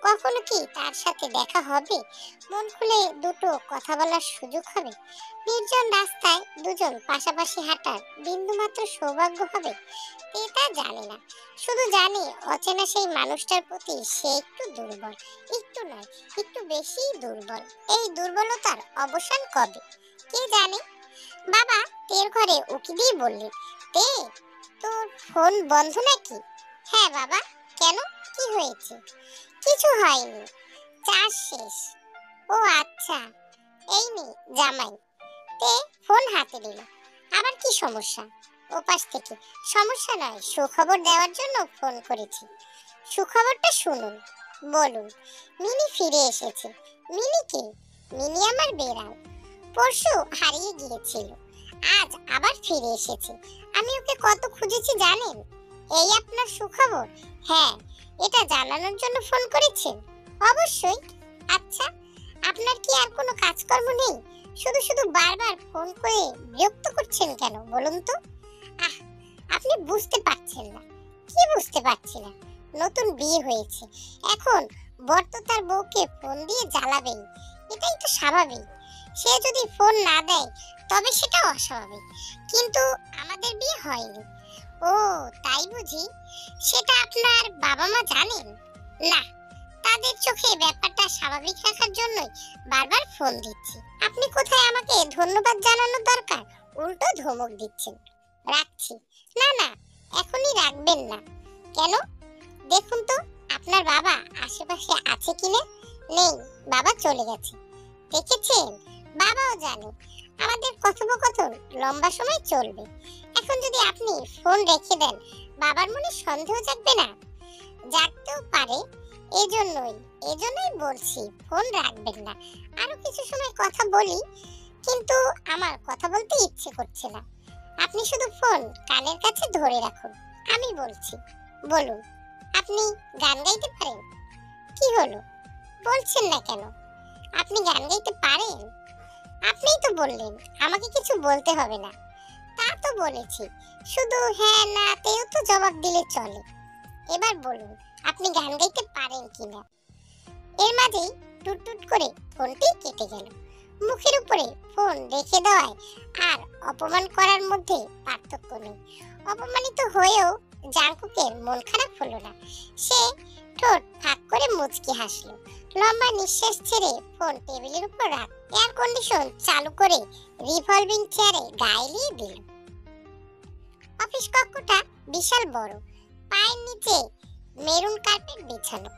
কখনো কি তার সাথে দেখা হবে? মন খুলে দুটো কথা বলার সুযোগ হবে? নির্জন রাস্তায় দুজন পাশাপাশি হাঁটার বিন্দুমাত্র সৌভাগ্য হবে? এটা জানে না, শুধু জানে অচেনা সেই মানুষটার প্রতি সে একটু দুর্বল। একটু নয়, একটু বেশি দুর্বল। এই দুর্বলতার অবসান কবে কে জানে? বাবা তের ঘরে উকি দিয়ে বললেন, তে, তোর ফোন বন্ধ নাকি? হ্যাঁ বাবা। কেন, কি হয়েছে? কিছু হয়নি, চার্জ শেষ। ও আচ্ছা, এই নে জামাই। তে ফোন হাতে দিল। আবার কি সমস্যা? ওপাশ থেকে, সমস্যা নয়, সুখবর দেওয়ার জন্য ফোন করেছি। সুখবরটা শুনুন। বলুন। মিনি ফিরে এসেছে। মিনি কে? মিনি আমার বেড়াল। পরশু হারিয়ে গিয়েছিল, আজ আবার ফিরে এসেছে। আমি ওকে কত খুঁজেছি জানেন? এই আপনার সুখবর? হ্যাঁ, এটা জানানোর জন্য ফোন করেছেন? অবশ্যই। আচ্ছা, আপনার কি আর কোনো কাজকর্ম নেই? শুধু শুধু বারবার ফোন করে বিরক্ত করছেন কেন বলুন তো? আহ, আপনি বুঝতে পারছেন না। কি বুঝতে পারছি না? নতুন বিয়ে হয়েছে, এখন বর তো তার বউকে ফোন দিয়ে জ্বালাবেই, এটাই তো স্বাভাবিক। সে যদি ফোন না দেয় তবে সেটা অস্বাভাবিক, কিন্তু আমাদের বিয়ে হয়নি। ও তাই বুঝি? সেটা আপনার বাবা মা জানেন না? তাদের চোখে ব্যাপারটা স্বাভাবিক রাখার জন্যই বারবার ফোন দিচ্ছি। আপনি কোথায় আমাকে ধন্যবাদ জানানোর দরকার, উল্টো ধমক দিচ্ছেন। রাখছি। না না, এখনই রাখবেন না। কেন? দেখুন তো আপনার বাবা আশেপাশে আছে কিনা। নেই, বাবা চলে গেছে। দেখেছেন, বাবাও জানে আমাদের কথোপকথন লম্বা সময় চলবে। এখন যদি আপনি ফোন রেখে দেন, বাবার মনে সন্দেহ জাগবে না? জাগতেও পারে, এজন্যই বলছি ফোন রাখবেন না। আরো কিছু সময় কথা বলি, কিন্তু আমার কথা বলতে ইচ্ছে করছে না। আপনি শুধু ফোন কানের কাছে ধরে রাখুন, আমি বলছি। বলুন। আপনি গান গাইতে পারেন? কি হলো, বলছেন না কেন? আপনি গান গাইতে পারেন? আপনিই তো বললেন আমাকে কিছু বলতে হবে না। তা তো বলেছি, শুধু হ্যাঁ নাতেও তো জবাব দিলে চলে। এবার বলুন আপনি গান গাইতে পারেন কিনা। এর মাঝেই টুট টুট করে ফোনটি কেটে গেল। মুখের উপরে ফোন রেখে দেওয়ায় আর অপমান করার মধ্যে পার্থক্য নেই। অপমানিত হয়েও জাঙ্কুকের মন খারাপ হলো না। সে ঠোঁট ফাঁক করে মুচকি হাসলো। লম্বা নিঃশ্বাস ছেড়ে ফোন টেবিলের উপর রাখ এয়ার কন্ডিশন চালু করে রিভলভিং চেয়ারে গায়ে দিল। অফিস কক্ষটা বিশাল বড়। পায়ের নিচে মেরুন কার্পেট বিছানো।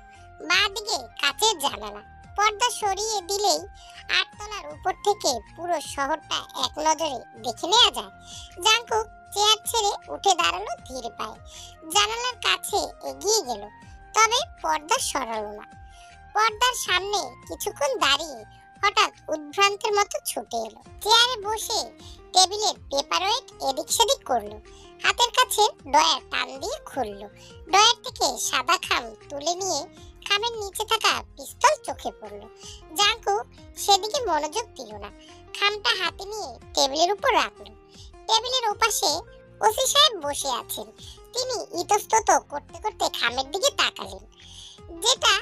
বাঁ দিকে কাচের জানালা। পর্দা সরিয়ে দিলেই 8 তলার উপর থেকে পুরো শহরটা এক নজরে দেখে নেওয়া যায়। জাঙ্কুক চেয়ার ছেড়ে উঠে দাঁড়ালো ধীরে পায়ে। জানালার কাছে এগিয়ে গেল, তবে পর্দা সরালো না। পর্দার সামনে কিছুক্ষণ দাঁড়িয়ে হঠাৎ উদ্ভ্রান্তের মতো ছুটে এলো। চেয়ারে বসে টেবিলের পেপারওয়েট এদিক সেদিক করলো। হাতের কাছে ডয়ার টান দিয়ে খুললো। ডয়ার থেকে সাদা খাম তুলে নিয়ে খামের নিচে থাকা পিস্তল চোখে পড়লো। জাঙ্কুক সেদিকে মনোযোগ দিল না। খামটা হাতে নিয়ে টেবিলের উপর রাখলো। টেবিলের ওপাশে ওসি সাহেব বসে আছেন। তিনি ইতস্তত করতে করতে খামের দিকে তাকালেন, যেটা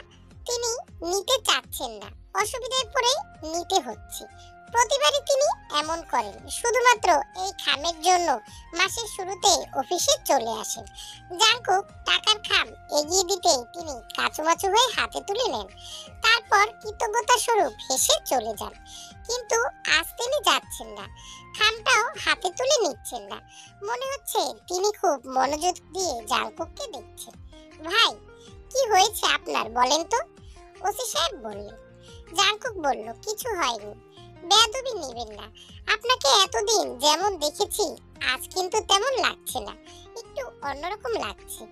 তিনি নিতে চাচ্ছেন না, অসুবিধায় পড়ে নিতে হচ্ছে। প্রতিবারই তিনি এমন করেন, শুধুমাত্র এই খামের জন্য মাসের শুরুতে অফিসে চলে আসেন। জাঙ্কুক টাকার খাম এগিয়ে দিতে তিনি কাচুমাচু হয়ে হাতে তুলে নেন। তারপর কৃতজ্ঞতা স্বরূপ হেসে চলে যান। কিন্তু আজ তিনি যাচ্ছেন না, খামটাও হাতে তুলে নিচ্ছেন না। মনে হচ্ছে তিনি খুব মনোযোগ দিয়ে জাঙ্কুককে দেখছেন। ভাই, কি হয়েছে আপনার বলেন তো? ওসি সাহেব বললেন। জাঙ্কুক বলল, কিছু হয়নি। বেয়াদবি নেবেন না, আপনাকে এতদিন যেমন দেখেছি আজ কিন্তু তেমন লাগছে না, একটু অন্যরকম লাগছে।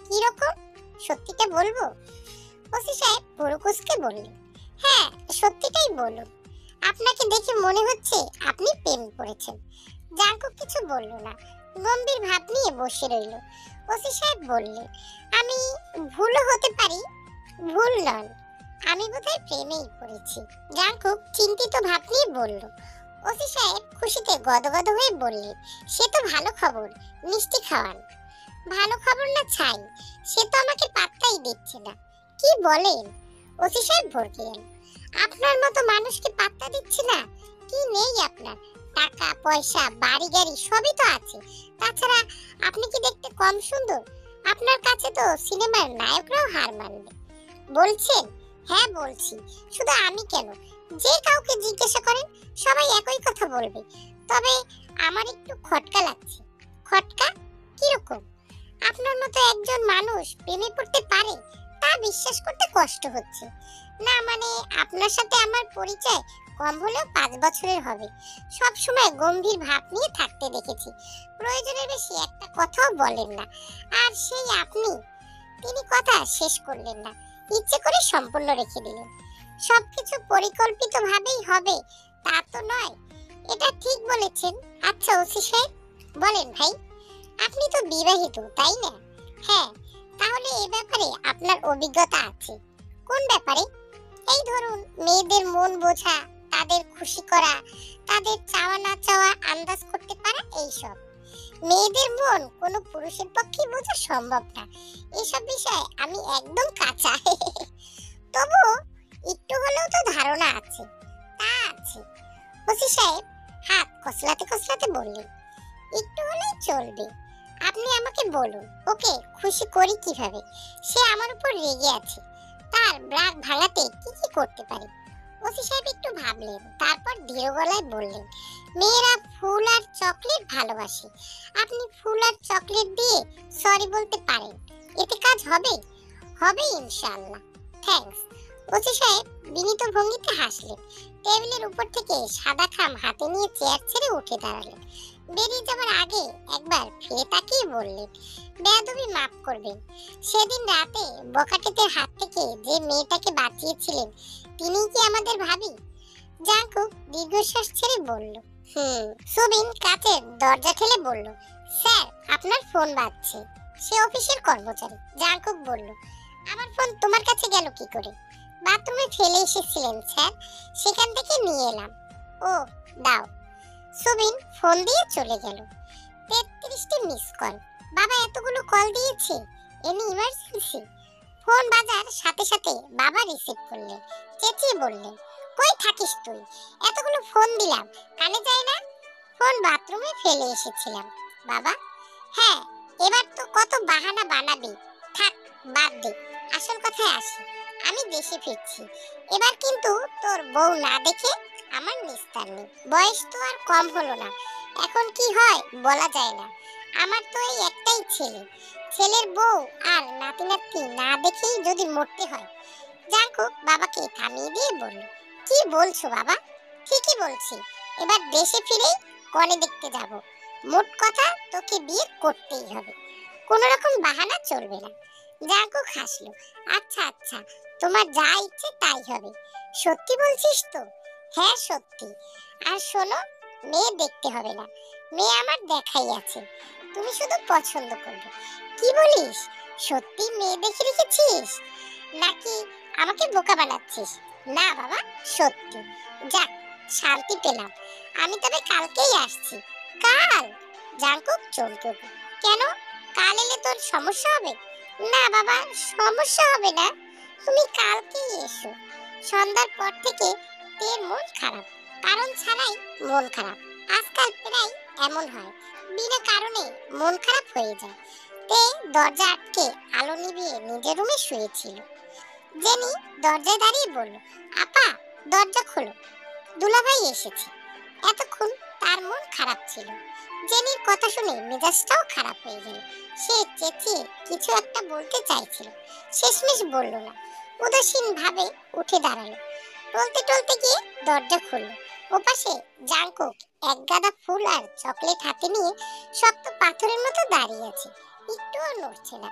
কি রকম, সত্যিটা বলবো? ওসি সাহেব পুরুকুসকে বললেন। হ্যাঁ, সত্যিটাই বলুন। আপনাকে দেখে মনে হচ্ছে আপনি প্রেম করেছেন। জাঙ্কুক কিছু বলল না, গম্ভীর ভাব নিয়ে বসে রইল। ওসি সাহেব বললেন, আমি ভুলও হতে পারি। ভুল নন, আমি বোধহয় প্রেমেই পড়েছি। জাঙ্কুক চিন্তিত ভাব নিয়ে বলল। ওসি সাহেব খুশিতে গদগদ হয়ে বললেন, সে তো ভালো খবর, মিষ্টি খাওয়ান। ভালো খবর না ছাই, সে তো আমাকে পাত্তাই দিচ্ছে না। কি বলেন? ওসি সাহেব ভরকে গেল। আপনার মতো মানুষকে পাত্তা দিচ্ছে না? কি নেই আপনার? টাকা পয়সা বাড়ি গাড়ি সবই তো আছে। তাছাড়া আপনি কি দেখতে কম সুন্দর? আপনার কাছে তো সিনেমার নায়করাও হার মানবে। বলছেন? হ্যাঁ বলছি। শুধু আমি কেন, যে কাউকে জিজ্ঞাসা করেন সবাই একই কথা বলবে। তবে আমার একটু খটকা লাগছে। খটকা? কিরকম? আপনার মতো একজন মানুষ প্রেমে পড়তে পারে তা বিশ্বাস করতে কষ্ট হচ্ছে। না মানে আপনার সাথে আমার পরিচয় কম হলেও 5 বছরের হবে। সব সময় গম্ভীর ভাব নিয়ে থাকতে দেখেছি। প্রয়োজনের বেশি একটা কথাও বলেন না। আর সেই আপনি। তিনি কথা শেষ করলেন না, ইচ্ছে করে সম্পূর্ণ রেখে দিলেন। সবকিছু পরিকল্পিত ভাবেই হবে তা তো নয়। এটা ঠিক বলেছেন। আচ্ছা ওসি সাহেব, বলেন ভাই, আপনি তো বিবাহিত তাই না? হ্যাঁ। তাহলে এই ব্যাপারে আপনার অভিজ্ঞতা আছে। কোন ব্যাপারে? এই ধরুন মেয়েদের মন বোঝা, তাদের খুশি করা, তাদের চাওয়া না চাওয়া আন্দাজ করতে পারা, এইসব। মেয়েদের মন কোনো পুরুষের পক্ষে বোঝা সম্ভব না। এইসব বিষয়ে আমি একদম কাঁচা। তবু একটু হলেও তো ধারণা আছে। তা আছে। ওসি সাহেব হাত কসলাতে কসলাতে বললেন, একটু হলেই চলবে। আপনি আমাকে বলুন, ওকে খুশি করি কিভাবে? সে আমার উপর রেগে আছে, তার রাগ ভাঙাতে কি কি করতে পারি? ওসি সাহেব একটু ভাবলেন, তারপর দৃঢ় গলায় বললেন, মেয়েরা ফুল আর চকলেট ভালোবাসে। আপনি ফুল আর চকলেট দিয়ে সরি বলতে পারেন। এতে কাজ হবে? হবে ইনশাআল্লাহ। থ্যাঙ্কস। ওসি সাহেব বিনীত ভঙ্গিতে হাসলেন। টেবিলের উপর থেকে সাদা খাম হাতে নিয়ে চেয়ার ছেড়ে উঠে দাঁড়ালেন। বেরিয়ে যাবার আগে একবার ফিরে তাকিয়ে বললেন, বেয়াদবি মাফ করবেন। সেদিন রাতে বকাটেদের হাত থেকে যে মেয়েটাকে বাঁচিয়েছিলেন তিনি কি আমাদের ভাবি? জাঙ্কুক দীর্ঘশ্বাস ছেড়ে বলল, সুবিন কাচের দরজা ঠেলে বলল, স্যার আপনার ফোন বাজছে। সে অফিসের কর্মচারী। জাঙ্কুক বলল, আমার ফোন তোমার কাছে গেল কি করে? বাথরুমে ফেলে এসেছিলেন স্যার, সেখান থেকে নিয়ে এলাম। ও দাও। সুবিন ফোন দিয়ে চলে গেল। 36টি মিস কল। বাবা এতগুলো কল দিয়েছে, এনি ইমার্জেন্সি? ফোন বাজার সাথে সাথে বাবা রিসিভ করলেন, চেঁচিয়ে বললেন, কই থাকিস তুই? এতগুলো ফোন দিলাম, কানে যায় না? ফোন বাথরুমে ফেলে এসেছিলাম বাবা। হ্যাঁ, এবার তো কত বাহানা বানাবি, থাক বাদ দে, আসল কথায় আসি। আমি দেশে ফিরছি, এবার কিন্তু তোর বউ না দেখে আমার নিস্তার নেই। বয়স তো আর কম হলো না, এখন কি হয় বলা যায় না। আমার তো এই একটাই ছেলে, ছেলের বউ আর নাতি নাতনি না দেখেই যদি মরতে হয়। জাঙ্কু বাবাকে থামিয়ে দিয়ে বলল, কি বলছো বাবা? ঠিকই বলছি, এবার দেশে ফিরেই কনে দেখতে যাব। মোট কথা তোকে বিয়ে করতেই হবে, কোনো রকম বাহানা চলবে না। জাঙ্কু হাসলো, আচ্ছা আচ্ছা, তোমার যা ইচ্ছে তাই হবে। সত্যি বলছিস তো? হ্যাঁ সত্যি। আর শোনো, মেয়ে দেখতে হবে না, মেয়ে আমার দেখাই আছে, তুমি শুধু পছন্দ করবে। কি বলিস, সত্যি মেয়ে দেখে রেখেছিস নাকি আমাকে বোকা বানাচ্ছিস? না বাবা, সত্যি। যাক, শান্তি পেলাম। আমি তবে কালকেই আসছি। কাল? জাঙ্কুক চমকে উঠল, কেন? কাল এলে তোর সমস্যা হবে? না বাবা, সমস্যা হবে না, তুমি কালকেই এসো। সন্ধ্যার পর থেকে তের মন খারাপ, কারণ ছাড়াই মন খারাপ। আজকাল প্রায় এমন হয়, বিনা কারণে মন খারাপ হয়ে যায়। তে দরজা আটকে আলো নিভিয়ে নিজের রুমে শুয়েছিল। জেনি দরজায় দাঁড়িয়ে বলল, আপা দরজা খোলো, দুলাভাই এসেছে। এতক্ষণ তার মন খারাপ ছিল। জেনির কথা শুনে মেজাজটাও খারাপ হয়ে গেল। সে চেঁচিয়ে কিছু একটা বলতে চাইছিল, শেষমেশ বলল না, উদাসীন ভাবে উঠে দাঁড়ালো। টলতে টলতে গিয়ে দরজা খুললো। ওপাশে জাঙ্কুক এক গাদা ফুল আর চকলেট হাতে নিয়ে শক্ত পাথরের মতো দাঁড়িয়ে আছে, একটুও নড়ছে না।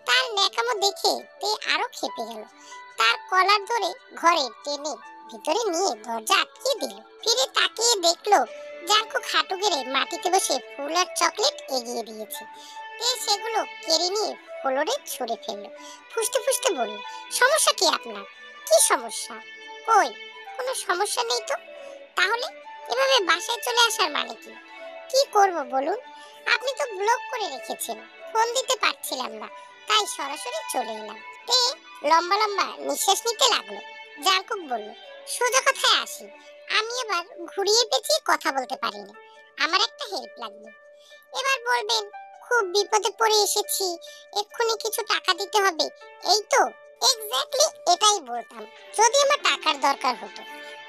তার ন্যাকামো দেখে তে আরো খেপে গেল। তার কলার ধরে ঘরে টেনে ভিতরে নিয়ে দরজা আটকে দিল। ফিরে তাকিয়ে দেখলো জাঙ্কুক হাঁটু গেড়ে মাটিতে বসে ফুল আর চকলেট এগিয়ে দিয়েছে। তে সেগুলো কেড়ে নিয়ে ফ্লোরে ছুঁড়ে ফেললো। ফুসতে ফুসতে বলল, সমস্যা কি আপনার? কি সমস্যা? কই, কোনো সমস্যা নেই তো। তাহলে এভাবে বাসায় চলে আসার মানে কি? কি করব বলুন, আপনি তো ব্লক করে রেখেছেন, ফোন দিতে পারছিলাম না, তাই সরাসরি চলে এলাম। তে লম্বা লম্বা নিঃশ্বাস নিতে লাগলো। জাঙ্কুক বলল, সোজা কথায় আসি, আমি এবার ঘুরিয়ে পেঁচিয়ে কথা বলতে পারি না, আমার একটা হেল্প লাগবে। এবার বলবেন খুব বিপদে পড়ে এসেছি, এক্ষুনি কিছু টাকা দিতে হবে, এই তো? এক্স্যাক্টলি এটাই বলতাম যদি আমার টাকার দরকার হতো।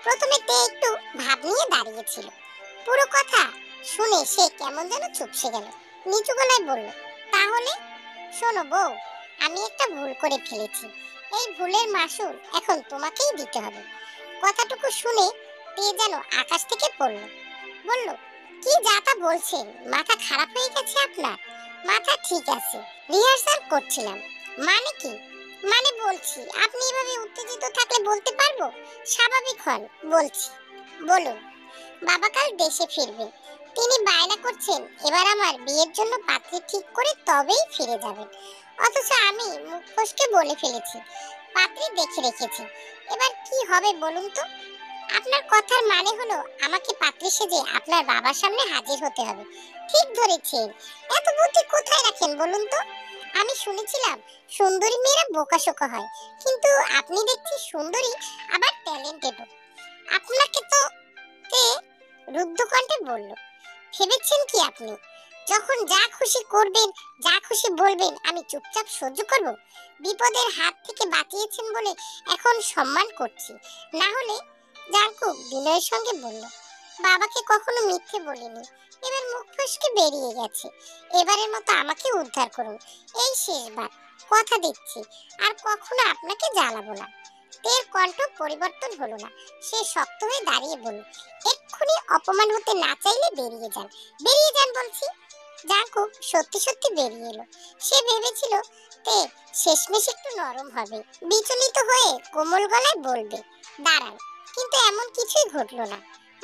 প্রথমে তে একটু ভাব নিয়ে দাঁড়িয়েছিল। পুরো কথা শুনে সে কেমন যেন চুপসে গেল। নিচু গলায় বলল, তাহলে? শোনো বউ, আমি একটা ভুল করে ফেলেছি, এই ভুলের মাসুল এখন তোমাকেই দিতে হবে। কথাটুকু শুনে তে যেন আকাশ থেকে পড়ল। বলল, কি যাতা বলছেন, মাথা খারাপ হয়ে গেছে আপনার? মাথা ঠিক আছে, রিহার্সাল করছিলাম। মানে কি? মানে বলছি, আপনি এভাবে উত্তেজিত থাকলে বলতে পারবো? স্বাভাবিক হন, বলছি। বলুন। বাবা কাল দেশে ফিরবেন, তিনি বায়না করছেন এবার আমার বিয়ের জন্য পাত্রী ঠিক করে তবেই ফিরে যাবেন। অথচ আমি মুখ ফসকে বলে ফেলেছি পাত্রী দেখে রেখেছি। এবার কি হবে বলুন তো? আপনার কথার মানে হলো আমাকে পাত্রী সেজে আপনার বাবার সামনে হাজির হতে হবে। ঠিক ধরেছেন, এত বুদ্ধি কোথায় রাখেন বলুন তো? আমি শুনেছিলাম সুন্দরী মেয়েরা বোকাশোকা হয়, কিন্তু আপনি দেখছি সুন্দরী আবার ট্যালেন্টেডও। আপনাকে তো তে রুদ্ধ কণ্ঠে বলল, ভেবেছেন কি আপনি যখন যা খুশি করবেন, যা খুশি বলবেন আমি চুপচাপ সহ্য করব? বিপদের হাত থেকে বাঁচিয়েছেন বলে এখন সম্মান করছি, না হলে? জাঙ্কুক বিনয়ের সঙ্গে বলল, বাবাকে কখনো মিথ্যে বলিনি, এবার মুখ ফসকে বেরিয়ে গেছে, এবারের মতো আমাকে উদ্ধার করুন, এই শেষবার, কথা দিচ্ছি আর কখনো আপনাকে জ্বালাবো না। তের কণ্ঠ পরিবর্তন হলো না, সে শক্ত হয়ে দাঁড়িয়ে বলল, এক্ষুনি অপমান হতে না চাইলে বেরিয়ে যান, বেরিয়ে যান বলছি। জাঙ্কুক সত্যি সত্যি বেরিয়ে এলো। সে ভেবেছিল তে শেষমেশ একটু নরম হবে, বিচলিত হয়ে কোমল গলায় বলবে, দাঁড়ান, কিন্তু এমন কিছুই ঘটলো না।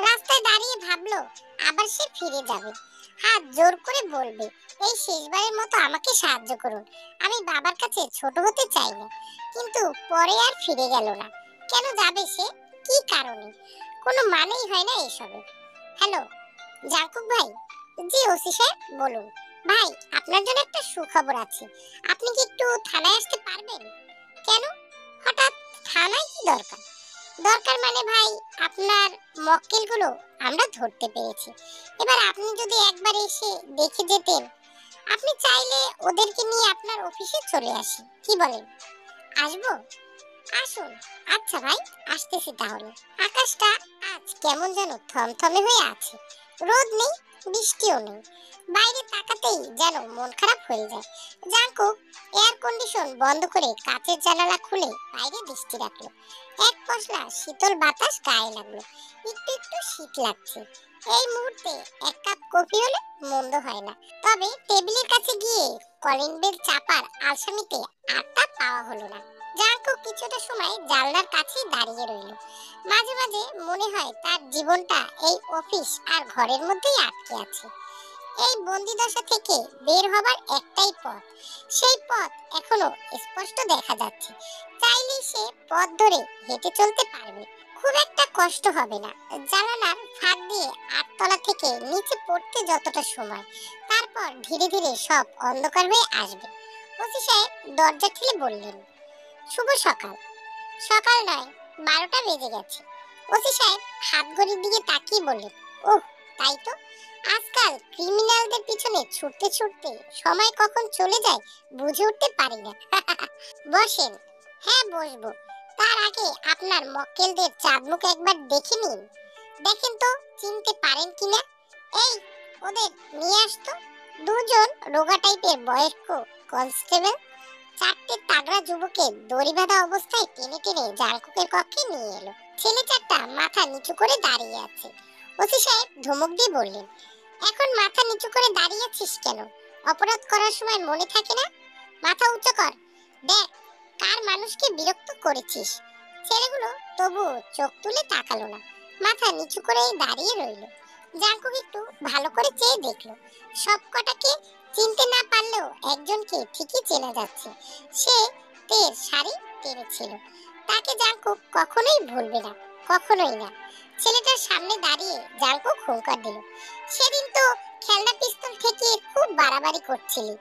রাস্তায় দাঁড়িয়ে ভাবলো আবার সে ফিরে যাবে, হাত জোর করে বলবে, এই শেষবারের মতো আমাকে সাহায্য করুন, আমি বাবার কাছে ছোট হতে চাই না। কিন্তু পরে আর ফিরে গেল না। কেন যাবে সে? কি কারণে? কোনো মানেই হয় না এসবে। হ্যালো জাঙ্কুক ভাই। জি ওসি সাহেব বলুন। ভাই, আপনার জন্য একটা সুখবর আছে। আপনি কি একটু থানায় আসতে পারবেন? কেন? হঠাৎ থানায় কি দরকার? দরকার মানে ভাই, আপনার মক্কেলগুলো আমরা ধরতে পেরেছি। এবার আপনি যদি একবার এসে দেখে যেতেন। আপনি চাইলে ওদেরকে নিয়ে আপনার অফিসে চলে আসি, কি বলেন? আসবো? আসুন। আচ্ছা ভাই, আসতেছি তাহলে। আকাশটা আজ কেমন যেন থমথমে হয়ে আছে। রোদ নেই, বৃষ্টিও নেই। বাইরে তাকাতেই যেন মন খারাপ হয়ে যায়। জাঙ্কুক এয়ার কন্ডিশন বন্ধ করে কাঁচের জানালা খুলে বাইরে দৃষ্টি রাখলো। এক পশলা শীতল বাতাস গায়ে লাগলো। একটু একটু শীত লাগছে। এই মুহূর্তে এক কাপ কফি হলে মন্দ হয় না। তবে টেবিলের কাছে গিয়ে কলিং বেল চাপার আলসামিতে আটটা পাওয়া হলো না। জাঙ্কুক কিছুটা সময় জানলার কাছেই দাঁড়িয়ে রইল। মাঝে মাঝে মনে হয় তার জীবনটা এই অফিস আর ঘরের মধ্যেই আটকে আছে। এই বন্দিদশা থেকে বের হবার একটাই পথ। সেই পথ এখনো স্পষ্ট দেখা যাচ্ছে। চাইলেই সে পথ ধরে হেঁটে চলতে পারবে। খুব একটা কষ্ট হবে না। জানালার ফাঁক দিয়ে আটতলা থেকে নিচে পড়তে যতটা সময়, তারপর ধীরে ধীরে সব অন্ধকার হয়ে আসবে। ওসি সাহেব দরজা ঠেলে বললেন, শুভ সকাল। সকাল নয়, 12টা বেজে গেছে। ওসি সাহেব হাত ঘড়ির দিকে তাকিয়ে বললেন, ওহ তাই তো। আজকাল ক্রিমিনালদের পিছনে ছুটতে ছুটতে সময় কখন চলে যায় বুঝে উঠতে পারি না। বসেন। হ্যাঁ বসবো। তার আগে আপনার মক্কেলদের চাঁদমুখ একবার দেখে নিন। দেখেন তো চিনতে পারেন কিনা। এই, ওদের নিয়ে আসতো। দুজন রোগা টাইপের বয়স্ক কনস্টেবল চারটে তাগড়া যুবকের দড়ি বাঁধা অবস্থায় টেনে টেনে জাঙ্কুকের কক্ষে নিয়ে এলো। ছেলে চারটা মাথা নিচু করে দাঁড়িয়ে আছে। ওসি সাহেব ধমক দিয়ে বললেন, এখন মাথা নিচু করে দাঁড়িয়ে আছিস কেন? অপরাধ করার সময় মনে থাকে না? মাথা উঁচু কর। দেখ কার মানুষকে বিরক্ত করেছিস। ছেলেগুলো তবু চোখ তুলে তাকালো না, মাথা নিচু করে দাঁড়িয়ে রইল। জাঙ্কুক একটু ভালো করে চেয়ে দেখলো। সব কটাকে চিনতে না পারলেও একজনকে ঠিকই চেনা যাচ্ছে। সে তের শাড়ি টেনেছিল। তাকে জাঙ্কুক কখনোই ভুলবে না, কখনোই না। ছেলেটার সামনে দাঁড়িয়ে জাঙ্কুক হুঙ্কার দিল, সেদিন তো খেলনা পিস্তল ঠেকিয়ে খুব বাড়াবাড়ি করছিলি।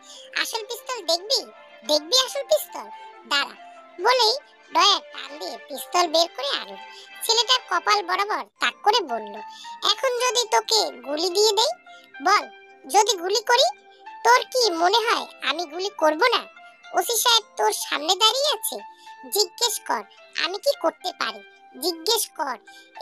আসল পিস্তল দেখবি? দেখবি আসল পিস্তল? দাঁড়া। বলেই ডয়ার টান দিয়ে পিস্তল বের করে আনল। ছেলেটার কপাল বরাবর তাক করে বলল, এখন যদি তোকে গুলি দিয়ে দেই? বল, যদি গুলি করি? তোর কি মনে হয় আমি গুলি করব না? ওসি সাহেব তোর সামনে দাঁড়িয়ে আছে। জিজ্ঞেস কর আমি কি করতে পারি। জিজ্ঞেস কর।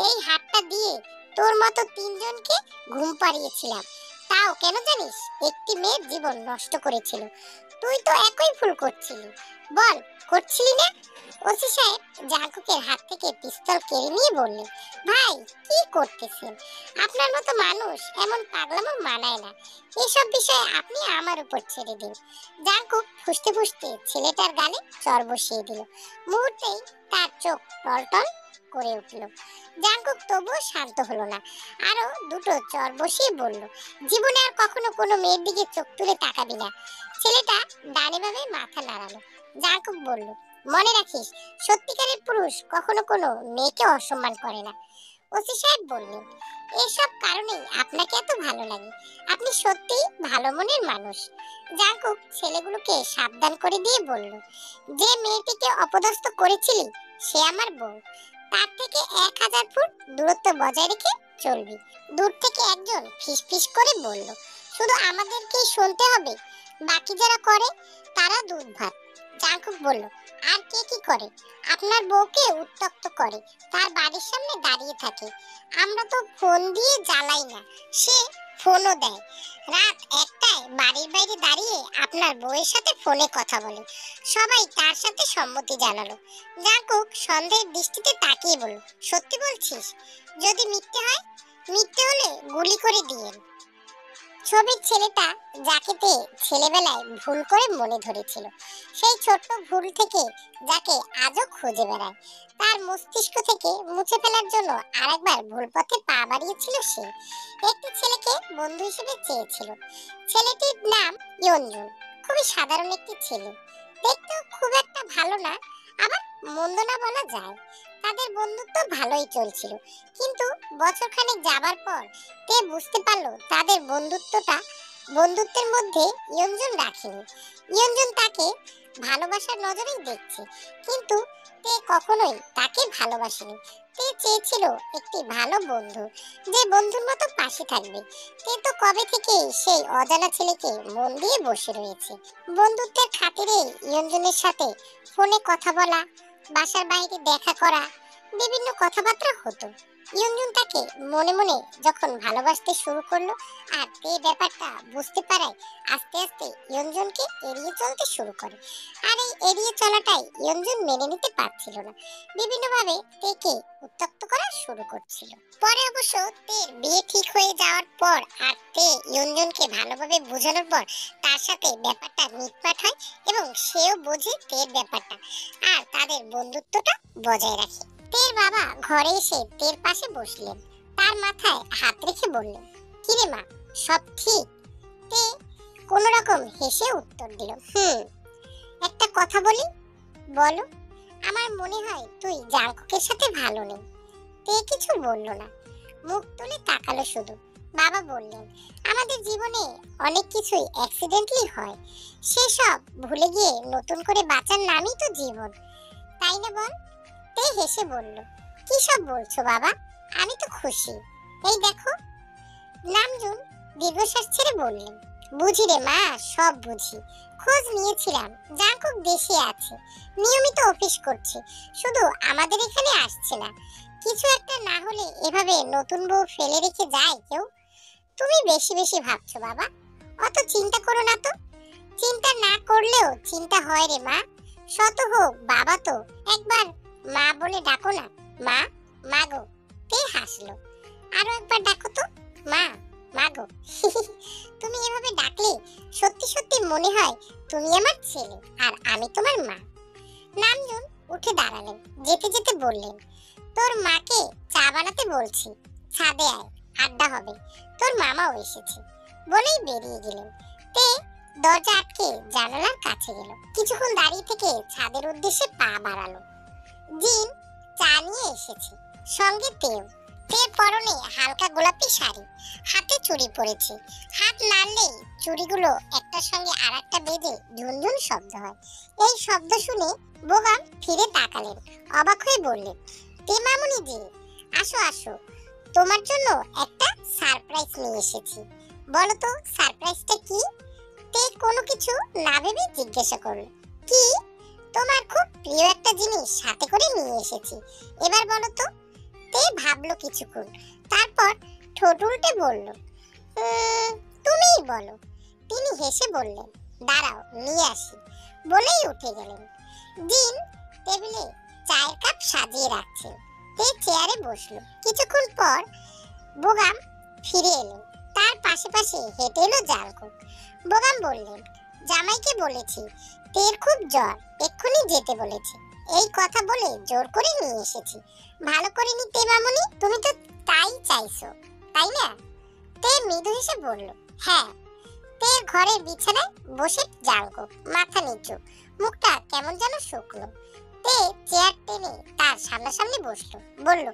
এই হাতটা দিয়ে তোর মতো তিনজনকে ঘুম পাড়িয়েছিলাম। তাও কেন জানিস? একটি মেয়ের জীবন নষ্ট করেছিল। তুই তো একই ভুল করছিলি। বল, করছিলি না? ওসি সাহেব জাঙ্কুকের হাত থেকে পিস্তল কেড়ে নিয়ে বললেন, ভাই কি করতেছেন? আপনার মতো মানুষ এমন পাগলামো মানায় না। এসব বিষয়ে আপনি আমার উপর ছেড়ে দিন। জাঙ্কুক ফুঁসতে ফুঁসতে ছেলেটার গালে চড় বসিয়ে দিল। মুহূর্তেই তার চোখ টলটল করে উঠল। জাঙ্কুক তবুও শান্ত হলো না। আরো দুটো চড় বসিয়ে বলল, জীবনে আর কখনো কোনো মেয়ের দিকে চোখ তুলে তাকাবি না। ছেলেটা ডানে বামে মাথা নাড়ালো। জাঙ্কুক বলল, মনে রাখিস, সত্যিকারের পুরুষ কখনো কোনো মেয়েকে অসম্মান করে না। ওসি সাহেব বললেন, এসব কারণেই আপনাকে এত ভালো লাগে। আপনি সত্যিই ভালো মনের মানুষ। জাঙ্কুক ছেলেগুলোকে সাবধান করে দিয়ে বলল, যে মেয়েটিকে অপদস্থ করেছিলি সে আমার বউ। তার থেকে 1000 ফুট দূরত্ব বজায় রেখে চলবি। দূর থেকে একজন ফিসফিস করে বলল, শুধু আমাদেরকেই শুনতে হবে? বাকি যারা করে তারা দুধ ভাত। জাঙ্কুক বলল, আর কে কি করে? আপনার বউকে উত্ত্যক্ত করে, তার বাড়ির সামনে দাঁড়িয়ে থাকে। আমরা তো ফোন দিয়ে জ্বালাই না, সে ফোনও দেয়। রাত 1টায় বাড়ির বাইরে দাঁড়িয়ে আপনার বউয়ের সাথে ফোনে কথা বলে। সবাই তার সাথে সম্মতি জানালো। জাঙ্কুক সন্দেহের দৃষ্টিতে তাকিয়ে বলল, সত্যি বলছিস? যদি মিথ্যে হয়? মিথ্যে হলে গুলি করে দিয়েন। ছবির ছেলেটা যাকে ছেলেবেলায় ভুল করে মনে ধরেছিল, সেই ছোট্ট ভুল থেকে যাকে আজও খুঁজে বেড়ায়, তার মস্তিষ্ক থেকে মুছে ফেলার জন্য আরেকবার ভুল পথে পা বাড়িয়েছিল সে। একটি ছেলেকে বন্ধু হিসেবে চেয়েছিল। ছেলেটির নাম ইয়ঞ্জুন। খুবই সাধারণ একটি ছেলে, দেখতেও খুব একটা ভালো না, আবার মন্দ না বলা যায়। তাদের বন্ধুত্ব ভালোই চলছিল, কিন্তু বছরখানেক যাবার পর তে বুঝতে পারলো তাদের বন্ধুত্বটা বন্ধুত্বের মধ্যে ইয়ঞ্জন রাখেনি। ইয়ঞ্জন তাকে ভালোবাসার নজরেই দেখছে, কিন্তু তে কখনোই তাকে ভালোবাসেনি। তে চেয়েছিল একটি ভালো বন্ধু, যে বন্ধুর মতো পাশে থাকবে। তে তো কবে থেকে সেই অজানা ছেলেকে মন দিয়ে বসে রয়েছে। বন্ধুত্বের খাতিরে ইয়ঞ্জনের সাথে ফোনে কথা বলা, বাসার বাইরে দেখা করা, বিভিন্ন কথাবার্তা হতো। ইয়ঞ্জন তাকে মনে মনে যখন ভালোবাসতে শুরু করলো, আর এই ব্যাপারটা বুঝতে পারায় আস্তে আস্তে ইয়ঞ্জনকে এড়িয়ে চলতে শুরু করে। আর এই এড়িয়ে চলাটাই ইয়ঞ্জন মেনে নিতে পারছিল না, বিভিন্নভাবে তেকে উত্ত্যক্ত করা শুরু করছিল। পরে অবশ্য তের বিয়ে ঠিক হয়ে যাওয়ার পর আর তে ইয়ঞ্জনকে ভালোভাবে বোঝানোর পর তার সাথে ব্যাপারটা মিটমাট হয় এবং সেও বোঝে তের ব্যাপারটা, আর তাদের বন্ধুত্বটা বজায় রাখে। তের বাবা ঘরে এসে তের পাশে বসলেন, তার মাথায় হাত রেখে বললেন, কিরে মা, সব ঠিক? তে কোন রকম হেসে উত্তর দিল, একটা কথা বলি। বলো। আমার মনে হয় তুই জাঙ্কুকের সাথে ভালো নেই। তে কিছু বলল না, মুখ তুলে তাকালো শুধু। বাবা বললেন, আমাদের জীবনে অনেক কিছুই অ্যাক্সিডেন্টলি হয়, সেসব ভুলে গিয়ে নতুন করে বাঁচার নামই তো জীবন, তাই না বল? তে হেসে বলল, কি সব বলছো বাবা, আমি তো খুশি। এই দেখো। নামজুন দীর্ঘশ্বাস ছেড়ে বললেন, বুঝি রে মা, সব বুঝি। খোঁজ নিয়েছিলাম, জাঙ্কুক দেশে আছে, নিয়মিত অফিস করছে, শুধু আমাদের এখানে আসছে না। কিছু একটা না হলে এভাবে নতুন বউ ফেলে রেখে যায় কেউ? তুমি বেশি বেশি ভাবছো বাবা, অত চিন্তা করো না তো। চিন্তা না করলেও চিন্তা হয় রে মা, শত হোক বাবা তো। একবার মা বলে ডাকো না, মা, মাগো। তে হাসলো, আরো একবার ডাকো তো, মা, মাগো। তুমি এভাবে ডাকলে সত্যি সত্যি মনে হয় তুমি আমার ছেলে আর আমি তোমার মা। নামজুন উঠে দাঁড়ালেন, যেতে যেতে বললেন, তোর মাকে চা বানাতে বলছি, ছাদে আয়, আড্ডা হবে, তোর মামাও এসেছে। বলেই বেরিয়ে গেলেন। তে দরজা আটকে জানালার কাছে গেল, কিছুক্ষণ দাঁড়িয়ে থেকে ছাদের উদ্দেশ্যে পা বাড়ালো। জিন চা নিয়ে এসেছে, সঙ্গে তেও। তের পরনে হালকা গোলাপি শাড়ি, হাতে চুড়ি পরেছে, হাত নাড়লেই চুড়িগুলো একটার সঙ্গে আর একটা বেজে ঝুনঝুন শব্দ হয়। এই শব্দ শুনে বোগাম ফিরে তাকালেন, অবাক হয়ে বললেন, তে মামুনি জি, আসো আসো, তোমার জন্য একটা সারপ্রাইজ নিয়ে এসেছি। বলো তো সারপ্রাইজটা কি? তে কোনো কিছু না ভেবে জিজ্ঞাসা করল, কি? তোমার খুব প্রিয় একটা জিনিস সাথে করে নিয়ে এসেছি, এবার বলো তো। তে ভাবলো কিছুক্ষণ, তারপর ঠোঁট উল্টে বলল, তুমিই বলো। তিনি হেসে বললেন, দাঁড়াও নিয়ে আসি, বলেই উঠে গেলেন। দিন টেবিলে চায়ের কাপ সাজিয়ে রাখছেন, তে চেয়ারে বসলো। কিছুক্ষণ পর বোগাম ফিরে এলেন, তার পাশে পাশে হেঁটে এলো জাঙ্কুক। বোগাম বললেন, জামাইকে বলেছি তের খুব জ্বর, এক্ষুনি যেতে বলেছে, এই কথা বলে জোর করে নিয়ে এসেছি। ভালো করে নিতে মামুনি, তুমি তো তাই চাইছো, তাই না? তে মৃদু হেসে বলল, হ্যাঁ। তে ঘরের বিছানায় বসে জাঙ্কুক মাথা নিচু, মুখটা কেমন যেন শুকনো। তে চেয়ার টেনে তার সামনাসামনি বসলো, বলল,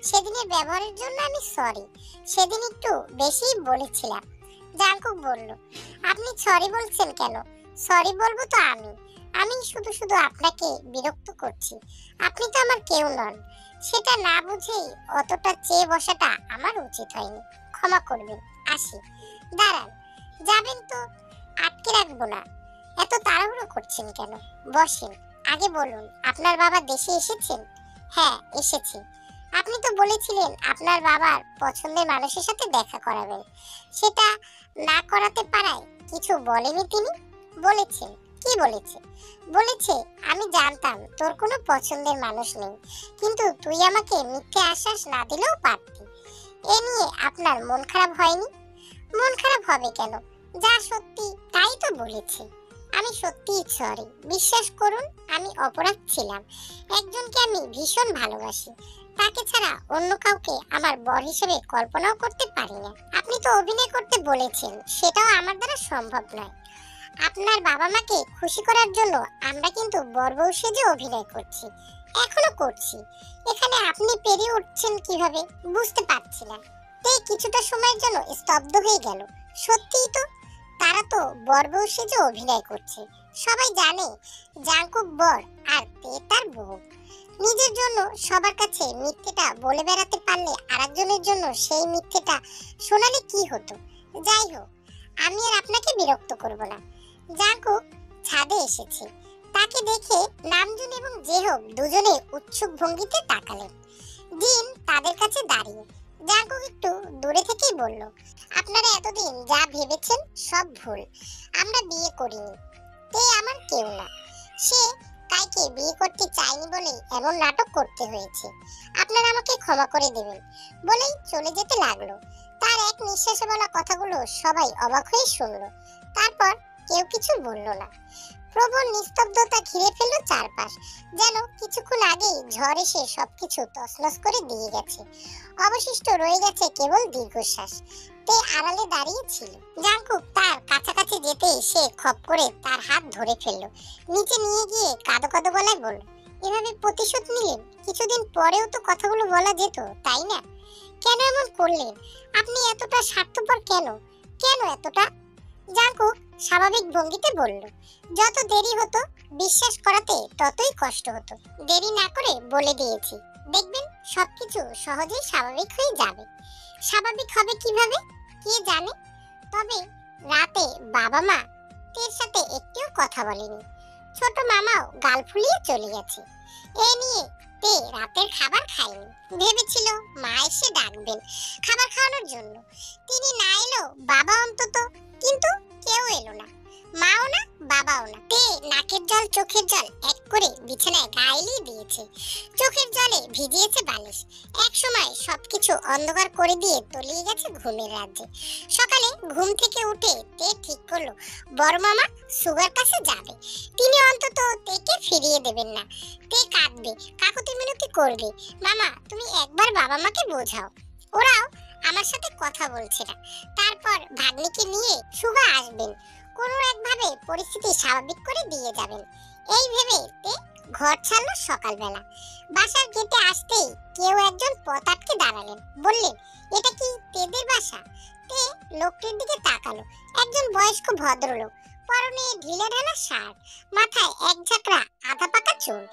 সেদিনের ব্যবহারের জন্য আমি সরি, সেদিন একটু বেশিই বলেছিলাম। জাঙ্কুক বলল, আপনি সরি বলছেন কেন? সরি বলবো তো আমি শুধু শুধু আপনাকে বিরক্ত করছি, আপনি তো আমার কেউ নন। সেটা না বুঝেই অতটা চেয়ে বসাটা আমার উচিত হয়নি, ক্ষমা করবেন, আসি। দাঁড়ান, যাবেন তো? আটকে রাখবো না, এত তাড়াহুড়ো করছেন কেন? বসেন, আগে বলুন, আপনার বাবা দেশে এসেছেন? হ্যাঁ এসেছে। আপনি তো বলেছিলেন আপনার বাবার পছন্দের মানুষের সাথে দেখা করাবেন, সেটা না করাতে পারায় কিছু বলেনি তিনি? বলেছে। কি বলেছে? বলেছে, আমি জানতাম তোর কোনো পছন্দের মানুষ নেই, কিন্তু তুই আমাকে মিথ্যে আশ্বাস না দিলেও পারতি। এ নিয়ে আপনার মন খারাপ হয়নি? মন খারাপ হবে কেন, যা সত্যি তাই তো বলেছি। আমি সত্যিই সরি, বিশ্বাস করুন আমি অপরাধ ছিলাম। একজনকে আমি ভীষণ ভালোবাসি, তাকে ছাড়া অন্য কাউকে আমার বর হিসেবে কল্পনাও করতে পারি না। আপনি তো অভিনয় করতে বলেছেন, সেটাও আমার দ্বারা সম্ভব নয়। আপনার বাবা মাকে খুশি করার জন্য আমরা কিন্তু বর বউ সেজে অভিনয় করছি, এখনো করছি। এখানে আপনি পেরিয়ে উঠছেন কিভাবে বুঝতে পারছি না। তাই কিছুটা সময়ের জন্য স্তব্ধ হয়ে গেল। সত্যিই তো, বর বউ সেজে অভিনয় করছে। সবাই জানে জাংকুক বর আর তে তার বউ। নিজের জন্য সবার কাছে মিথ্যেটা বলে বেড়াতে পারলে আরেকজনের জন্য সেই মিথ্যেটা শোনালে কি হতো। যাই হোক, আমি আর আপনাকে বিরক্ত করব না। জাংকুক ছাদে এসেছে। তাকে দেখে নামজুন এবং জেহোক দুজনে উৎসুক ভঙ্গিতে তাকালেন। জিন তাদের কাছে দাঁড়িয়ে। জাংকুক একটু দূরে থেকেই বলল, আপনারা এতদিন যা ভেবেছেন সব ভুল। আমরা বিয়ে করিনি। তে আমার কেউ না। সে কাইকে বিয়ে করতে চায়নি বলেই এমন নাটক করতে হয়েছে। আপনারা আমাকে ক্ষমা করে দেবেন বলেই চলে যেতে লাগলো। তার এক নিঃশ্বাসে বলা কথাগুলো সবাই অবাক হয়ে শুনলো। তারপর কেউ কিছু বলল না। প্রবল নিস্তব্ধতা ঘিরে ফেলল চারপাশ, যেন কিছুক্ষণ আগেই ঝড় এসে সবকিছু তছনছ করে দিয়ে গেছে। অবশিষ্ট রয়ে গেছে কেবল দীর্ঘশ্বাস। তে আড়ালে দাঁড়িয়ে ছিল। জাংকুক তার কাছাকাছি যেতে সে খপ করে তার হাত ধরে ফেলল। নিচে নিয়ে গিয়ে কাঁদো কাঁদো গলায় বলল, এভাবে প্রতিশোধ নিলেন? কিছুদিন পরেও তো কথাগুলো বলা যেত, তাই না? কেন এমন করলেন? আপনি এতটা স্বার্থপর কেন? কেন এতটা? জাংকুক স্বাভাবিক ভঙ্গিতে বলল, যত দেরি হতো বিশ্বাস করাতে ততই কষ্ট হতো। দেরি না করে বলে দিয়েছি, দেখবেন সবকিছু সহজেই স্বাভাবিক হয়ে যাবে। স্বাভাবিক হবে কিভাবে কে জানে। তবে রাতে বাবা মা তের সাথে একটিও কথা বলেনি। ছোট মামাও গাল ফুলিয়ে চলে গেছে। এই নিয়ে তে রাতের খাবার খায়নি। ভেবেছিল মা এসে ডাকবেন খাবার খাওয়ানোর জন্য। তিনি না এলো বাবা অন্তত, কিন্তু কেউ এলো না। মাও না, বাবাও না। তে নাকের জল চোখের জল এক করে বিছানায় গায়েলিয়ে দিয়েছে। চোখের জলে ভিজিয়েছে বালিশ। এক সময় সবকিছু অন্ধকার করে দিয়ে তলিয়ে গেছে ঘুমের রাজ্যে। সকালে ঘুম থেকে উঠে তে ঠিক করলো বড় মামা সুগার কাছে যাবে। তিনি অন্তত তেকে ফিরিয়ে দেবেন না। তে কাঁদবে, কাকুতি মিনতি করবে, মামা তুমি একবার বাবা মাকে বোঝাও, ওরাও আমার সাথে কথা বলছে না। তারপর ভাগ্নিকে নিয়ে সুগা আসবেন, কোনো একভাবে পরিস্থিতি স্বাভাবিক করে দিয়ে যাবেন। এই ভেবে তে ঘর ছাড়লো। সকালবেলা বাসার গেটে আসতেই কেউ একজন পথ আটকে দাঁড়ালেন। বললেন, এটা কি তেদের বাসা? তে লোকটির দিকে তাকালো। একজন বয়স্ক ভদ্রলোক, পরনে ঢিলেঢালা শার্ট, মাথায় এক ঝাঁকড়া আধা পাকা চুল।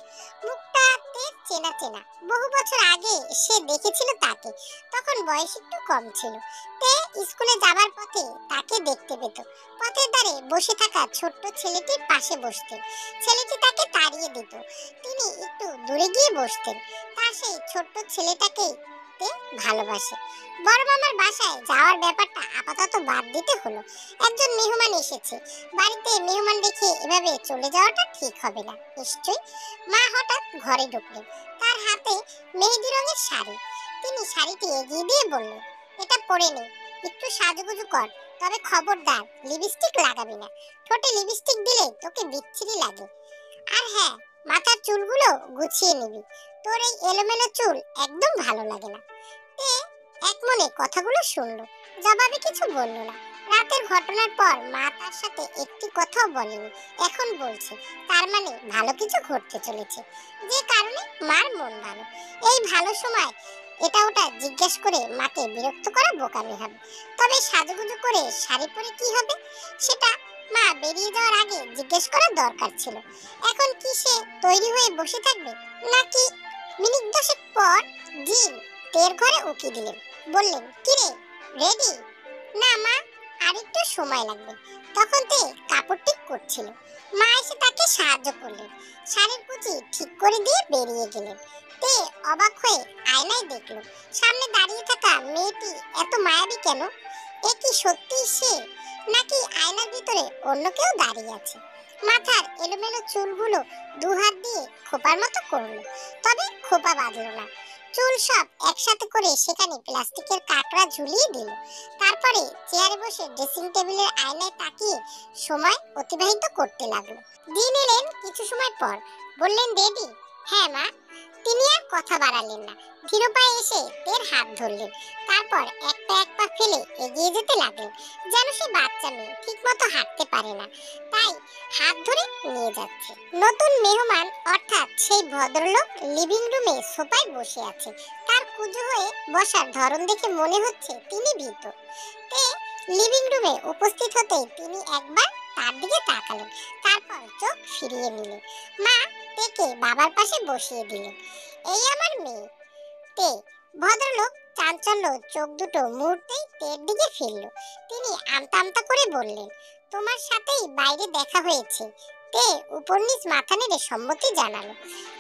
মুখটা তের চেনা চেনা। বহু বছর আগে সে দেখেছিল তাকে, তখন বয়স একটু কম ছিল। তে স্কুলে যাবার পথে তাকে দেখতে পেত। পথের ধারে বসে থাকা ছোট্ট ছেলেটির পাশে বসতেন। ছেলেটি তাকে তাড়িয়ে দিত। তিনি একটু দূরে গিয়ে বসতেন। তার সেই ছোট্ট ছেলেটাকে তে ভালোবাসে। বড় মামার বাসায় যাওয়ার ব্যাপারটা আপাতত বাদ দিতে হলো। একজন মেহমান এসেছে। বাড়িতে মেহমান রেখে এভাবে চলে যাওয়াটা ঠিক হবে না নিশ্চয়ই। মা হঠাৎ ঘরে ঢুকলেন। তার হাতে মেহেদি রঙের শাড়ি। তিনি শাড়িটি এগিয়ে দিয়ে বললেন, এটা পরে নে, একটু সাজুগুজু কর, তবে খবরদার লিপস্টিক লাগাবি না। ঠোঁটে লিপস্টিক দিলে তোকে বিচ্ছিরি লাগে। আর হ্যাঁ, মাথার চুলগুলো গুছিয়ে নিবি, তোর এই এলোমেলো চুল একদম ভালো লাগে না। তে এক মনে কথাগুলো শুনলো, জবাবে কিছু বলল না। রাতের ঘটনার পর মা তার সাথে একটি কথাও বলেনি, এখন বলছে। তার মানে ভালো কিছু ঘটতে চলেছে, যে কারণে মার মন ভালো। এই ভালো সময় এটা ওটা জিজ্ঞেস করে মাকে বিরক্ত করা বোকামি হবে। তবে সাজুগুজু করে শাড়ি পরে কি হবে সেটা মা বেরিয়ে যাওয়ার আগে জিজ্ঞেস করা দরকার ছিল। এখন কি সে তৈরি হয়ে বসে থাকবে, নাকি? মিনিট 10 পর জিন তের ঘরে উকি দিলেন। বললেন, কিরে রেডি? না মা, আরেকটু সময় লাগবে। তখন তে কাপড় ঠিক করছিল। মা এসে তাকে সাহায্য করলেন। শাড়ির কুচি ঠিক করে দিয়ে বেরিয়ে গেলেন। তে অবাক হয়ে আয়নায় দেখলো সামনে দাঁড়িয়ে থাকা মেয়েটি এত মায়াবী কেন। এ কি সত্যি সে, নাকি আয়নার ভিতরে অন্য কেউ দাঁড়িয়ে আছে? মাথার এলোমেলো চুলগুলো দুহাত দিয়ে খোপার মতো করলো, তবে খোপা বাঁধলো না। চুল সব একসাথে করে সেখানে প্লাস্টিকের কাঁকড়া ঝুলিয়ে দিল। তারপরে চেয়ারে বসে ড্রেসিং টেবিলের আয়নায় তাকিয়ে সময় অতিবাহিত করতে লাগলো। দিন এলেন কিছু সময় পর। বললেন, রেডি? হ্যাঁ মা। তিনি আর কথা বাড়ালেন না, ধীর পায়ে এসে তের হাত ধরলেন। তারপর এক পা ফেলে এগিয়ে যেতে লাগলেন, যেন সে বাচ্চা মেয়ে ঠিক মতো হাঁটতে পারে না, তাই হাত ধরে নিয়ে যাচ্ছে। নতুন মেহমান অর্থাৎ সেই ভদ্রলোক লিভিং রুমে সোফায় বসে আছে। তার কুঁজো হয়ে বসার ধরন দেখে মনে হচ্ছে তিনি ভীত। তে লিভিং রুমে উপস্থিত হতেই তিনি একবার তার দিকে তাকালেন, তারপর চোখ ফিরিয়ে নিলেন। মা তেকে বাবার পাশে বসিয়ে দিলেন। এই আমার মেয়ে তে। ভদ্রলোক চাঞ্চল্য চোখ দুটো মুহূর্তেই তের দিকে ফিরল। তিনি আমতা আমতা করে বললেন, তোমার সাথেই বাইরে দেখা হয়েছে। তে উপর নিচ মাথা নেড়ে সম্মতি জানালো।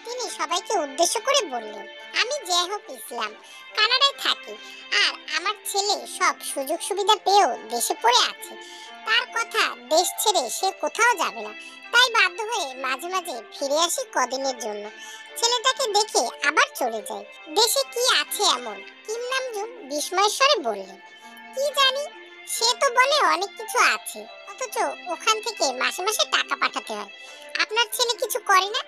তিনি সবাইকে উদ্দেশ্য করে বললেন, আমি জেহপ ইসলাম, কানাডায় থাকি, আর আমার ছেলে সব সুযোগ সুবিধা পেয়েও দেশে পড়ে আছে। তার কথা, দেশ ছেড়ে সে কোথাও যাবে না, তাই বাধ্য হয়ে মাঝে মাঝে ফিরে আসি কদিনের জন্য। ছেলেটাকে দেখে আবার চলে যাই। দেশে কি আছে এমন? কিম নামজুম বিস্ময়ের স্বরে বললেন। কি জানি, সে তো বলে অনেক কিছু আছে, অথচ ওখান থেকে মাসে মাসে টাকা পাঠাতে হয়। আপনার ছেলে কিছু করে না?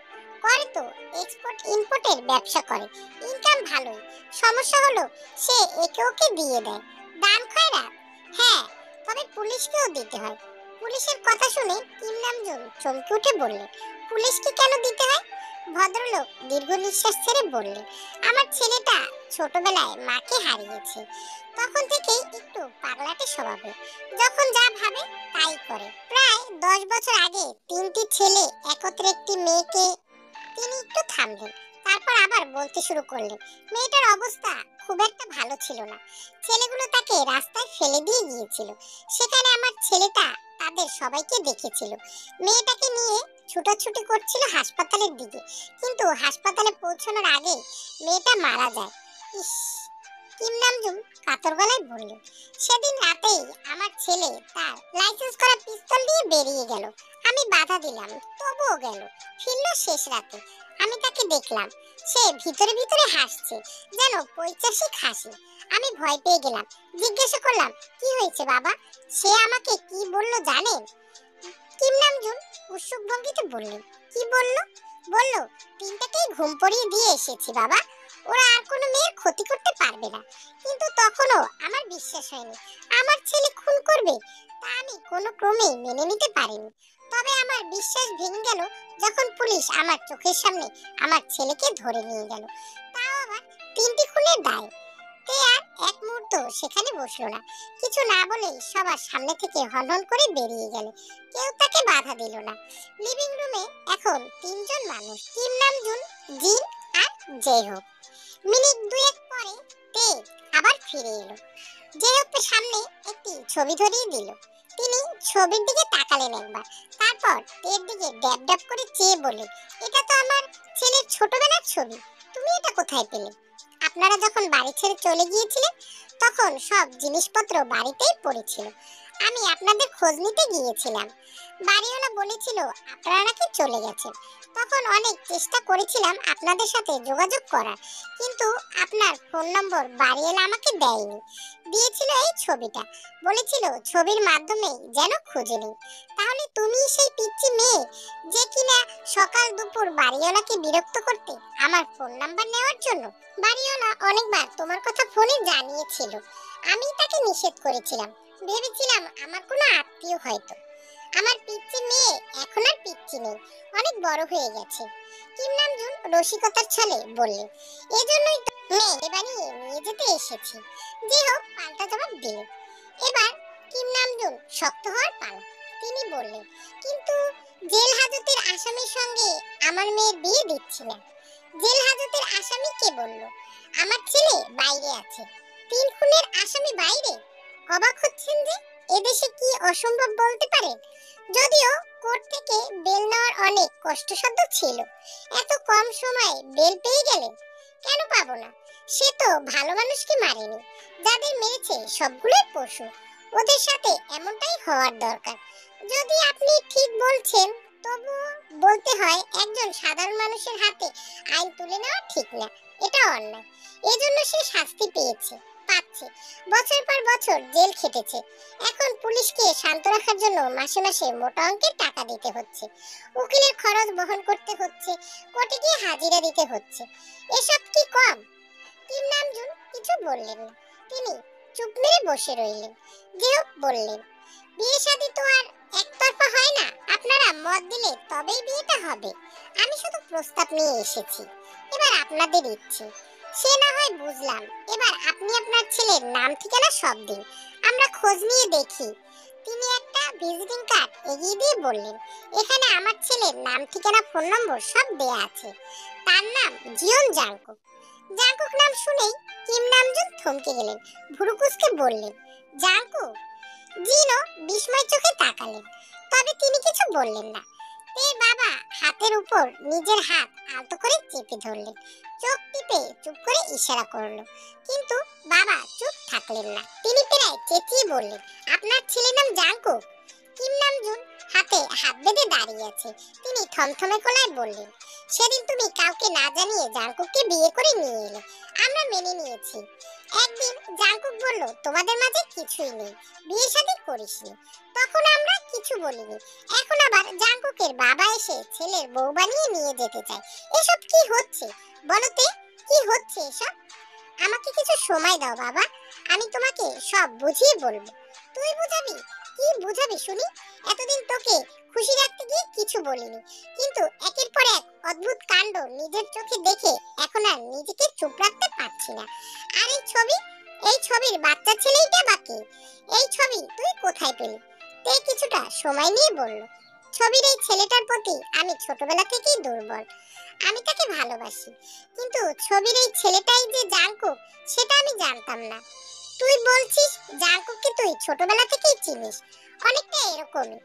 করে তো, এক্সপোর্ট ইম্পোর্টের ব্যবসা করে, ইনকাম ভালোই। সমস্যা হলো সে একে ওকে দিয়ে দেয়, দান খয়রাত। হ্যাঁ, তবে পুলিশকেও দিতে হয়। পুলিশের কথা শুনে কিম নামজুম চমকে উঠে বললেন, পুলিশকে কেন দিতে হয়? ভদ্রলোক দীর্ঘ নিঃশ্বাস ছেড়ে বললেন, আমার ছেলেটা ছোটবেলায় মাকে হারিয়েছে। তখন থেকেই একটু পাগলাটে স্বভাবের, যখন যা ভাবে তাই করে। প্রায় 10 বছর আগে 3টি ছেলে একত্রে একটি মেয়েকে। তিনি একটু থামলেন, তারপর আবার বলতে শুরু করলেন, মেয়েটার অবস্থা খুব একটা ভালো ছিল না। ছেলেগুলো তাকে রাস্তায় ফেলে দিয়ে গিয়েছিল। সেখানে আমার ছেলেটা তাদের সবাইকে দেখেছিল। মেয়েটাকে নিয়ে ছুটাছুটি করছিল হাসপাতালের দিকে, কিন্তু হাসপাতালে পৌঁছানোর আগে মেয়েটা মারা যায়। ইস! কিম নামজুম কাতর গলায় বলল, সেদিন রাতেই আমার ছেলে তার লাইসেন্স করা পিস্তল দিয়ে বেরিয়ে গেল। আমি বাধা দিলাম, তবুও গেল। ফিরল শেষ রাতে। আমি তাকে দেখলাম, সে ভিতরে ভিতরে হাসছে, যেন পৈশাচিক হাসি। আমি ভয় পেয়ে গেলাম। জিজ্ঞাসা করলাম, কি হয়েছে বাবা? সে আমাকে কি বলল জানেন? কিম নামজুম উৎসুক ভঙ্গিতে বললেন, কি বলল? বলল, তিনটাকেই ঘুম পড়িয়ে দিয়ে এসেছি বাবা, ওরা আর কোনো মেয়ের ক্ষতি করতে পারবে না। কিন্তু তখনও আমার বিশ্বাস হয়নি আমার ছেলে খুন করবে, তা আমি কোনো ক্রমেই মেনে নিতে পারিনি। তবে আমার বিশ্বাস ভেঙে গেল যখন পুলিশ আমার চোখের সামনে আমার ছেলেকে ধরে নিয়ে গেল, তাও আবার 3টি খুনের দায়। তে আর এক মুহূর্ত সেখানে বসলো না। কিছু না বলেই সবার সামনে থেকে হনহন করে বেরিয়ে গেল। কেউ তাকে বাধা দিল না। লিভিং রুমে এখন 3জন মানুষ, কিম নামজুন, জিন আর জেহপ। মিনিট 2 পরে তে আবার ফিরে এলো। জেহপের সামনে একটি ছবি ধরিয়ে দিল। তিনি ছবির দিকে তাকালেন একবার, তারপর তের দিকে ড্যাব ড্যাব করে চেয়ে বললেন, এটা তো আমার ছেলের ছোটবেলার ছবি, তুমি এটা কোথায় পেলে? আপনারা যখন বাড়ি ছেড়ে চলে গিয়েছিলেন তখন সব জিনিসপত্র বাড়িতেই পড়েছিল। আমি আপনাদের খোঁজ নিতে গিয়েছিলাম। বাড়িওয়ালা বলেছিল আপনারা নাকি চলে গেছেন। তখন অনেক চেষ্টা করেছিলাম আপনাদের সাথে যোগাযোগ করার, কিন্তু আপনার ফোন নম্বর বাড়িওয়ালা আমাকে দেয়নি। দিয়েছিল এই ছবিটা, বলেছিল ছবির মাধ্যমে যেন খুঁজে নিই। তাহলে তুমি সেই পিচ্চি মেয়ে যে কিনা সকাল দুপুর বাড়িওয়ালাকে বিরক্ত করতে আমার ফোন নাম্বার নেওয়ার জন্য। বাড়িওয়ালা অনেকবার তোমার কথা ফোনে জানিয়েছিল, আমি তাকে নিষেধ করেছিলাম। ভেবেছিলাম আমার কোনো আত্মীয় হয়তো। আমার পিচ্চি মেয়ে এখন আর পিচ্চি নেই, অনেক বড় হয়ে গেছে। কিম নামজুন রসিকতার ছলে বললেন, এজন্যই তো মেয়ে বানিয়ে নিয়ে যেতে এসেছি। যে হোক, পাল্টা জবাব দিল। এবার কিম নামজুন শক্ত হওয়ার পালা। তিনি বললেন, কিন্তু জেল হাজতের আসামির সঙ্গে আমার মেয়ের বিয়ে দিচ্ছি না। জেল হাজতের আসামি কে বলল? আমার ছেলে বাইরে আছে। 3 খুনের আসামি বাইরে? অবাক হচ্ছেন যে? এদেশে কি অসম্ভব বলতে পারেন? যদিও কোর্ট থেকে বেল নেওয়ার অনেক কষ্টসাধ্য ছিল, এত কম সময়ে বেল পেয়ে গেলেন। কেন পাবো না? সে তো ভালো মানুষকে মারেনি। যাদের মেরেছে সবগুলোই পশু। ওদের সাথে এমনটাই হওয়ার দরকার। যদি আপনি ঠিক বলছেন, তবু বলতে হয় একজন সাধারণ মানুষের হাতে আইন তুলে নেওয়া ঠিক না, এটা অন্যায়। এজন্য সে শাস্তি পেয়েছে, পাচ্ছে। বছর পর বছর জেল খেটেছে। এখন পুলিশকে শান্ত রাখার জন্য মাসে মাসে মোটা অঙ্কের টাকা দিতে হচ্ছে, উকিলের খরচ বহন করতে হচ্ছে, কোর্টে গিয়ে হাজিরা দিতে হচ্ছে। এসব কি কম? কিম নামজুন কিছু বললেন না। তিনি চুপ মেরে বসে রইলেন। জেহপ বললেন, বিয়ে শাদী তো আর একতরফা হয় না। আপনারা মত দিলে তবেই বিয়েটা হবে। আমি শুধু প্রস্তাব নিয়ে এসেছি, এবার আপনাদের ইচ্ছে। সে না হয় বুঝলাম। এবার আপনি আপনার ছেলের নাম ঠিকানা সব দিন, আমরা খোঁজ নিয়ে দেখি। তিনি একটা ভিজিটিং কার্ড এগিয়ে দিয়ে বললেন, এখানে আমার ছেলের নাম, ঠিকানা, ফোন নম্বর সব দেয়া আছে। তার নাম জিওন জাংকুক। জাংকুক নাম শুনেই কিম নামজুন থমকে গেলেন, ভুরু কুঁচকে বললেন, জাংকুক? জিনো বিস্ময় চোখে তাকালেন, তবে তিনি কিছু বললেন না। তের বাবা হাতের উপর নিজের হাত আলতো করে চেপে ধরলেন, চোখ টিপে চুপ করে ইশারা করলো, কিন্তু বাবা চুপ থাকলেন না। তিনি প্রায় চেঁচিয়ে বললেন, আপনার ছেলের নাম জাংকুক? কিম নামজুন হাতে হাত বেঁধে দাঁড়িয়ে আছে। তিনি থমথমে গলায় বললেন, সেদিন তুমি কাউকে না জানিয়ে জাংকুককে বিয়ে করে নিয়ে এলে, আমরা মেনে নিয়েছি। একদিন জাংকুক বলল, তোমাদের মাঝে কিছুই নেই, বিয়ে শাদী করিসনি, তখন আমরা কিছু বলিনি। এখন আবার জাংকুকের বাবা এসে ছেলের বউ বানিয়ে নিয়ে যেতে চায়। এসব কি হচ্ছে বলতে? কি হচ্ছে এসব? আমাকে কিছু সময় দাও বাবা, আমি তোমাকে সব বুঝিয়ে বলবো। তুই বুঝাবি? কি বুঝাবি শুনি? এতদিন তোকে খুশি রাখতে গিয়ে কিছু বলিনি, কিন্তু একের পর এক অদ্ভুত কাণ্ড নিজের চোখে দেখে এখন আর নিজেকে চুপ রাখতে পারছি না। আর এই ছবির বাচ্চা ছেলেটা বাকি, এই ছবি তুই কোথায় পেলি? তে কিছুটা সময় নিয়ে বলল, ছবির এই ছেলেটার প্রতি আমি ছোটবেলা থেকেই দুর্বল। আমি তাকে ভালোবাসি, কিন্তু ছবির এই ছেলেটাই যে জাংকুক সেটা আমি জানতাম না। তুই বলছিস জাংকুককে তুই ছোটবেলা থেকেই চিনিস? অনেকটা এরকমই।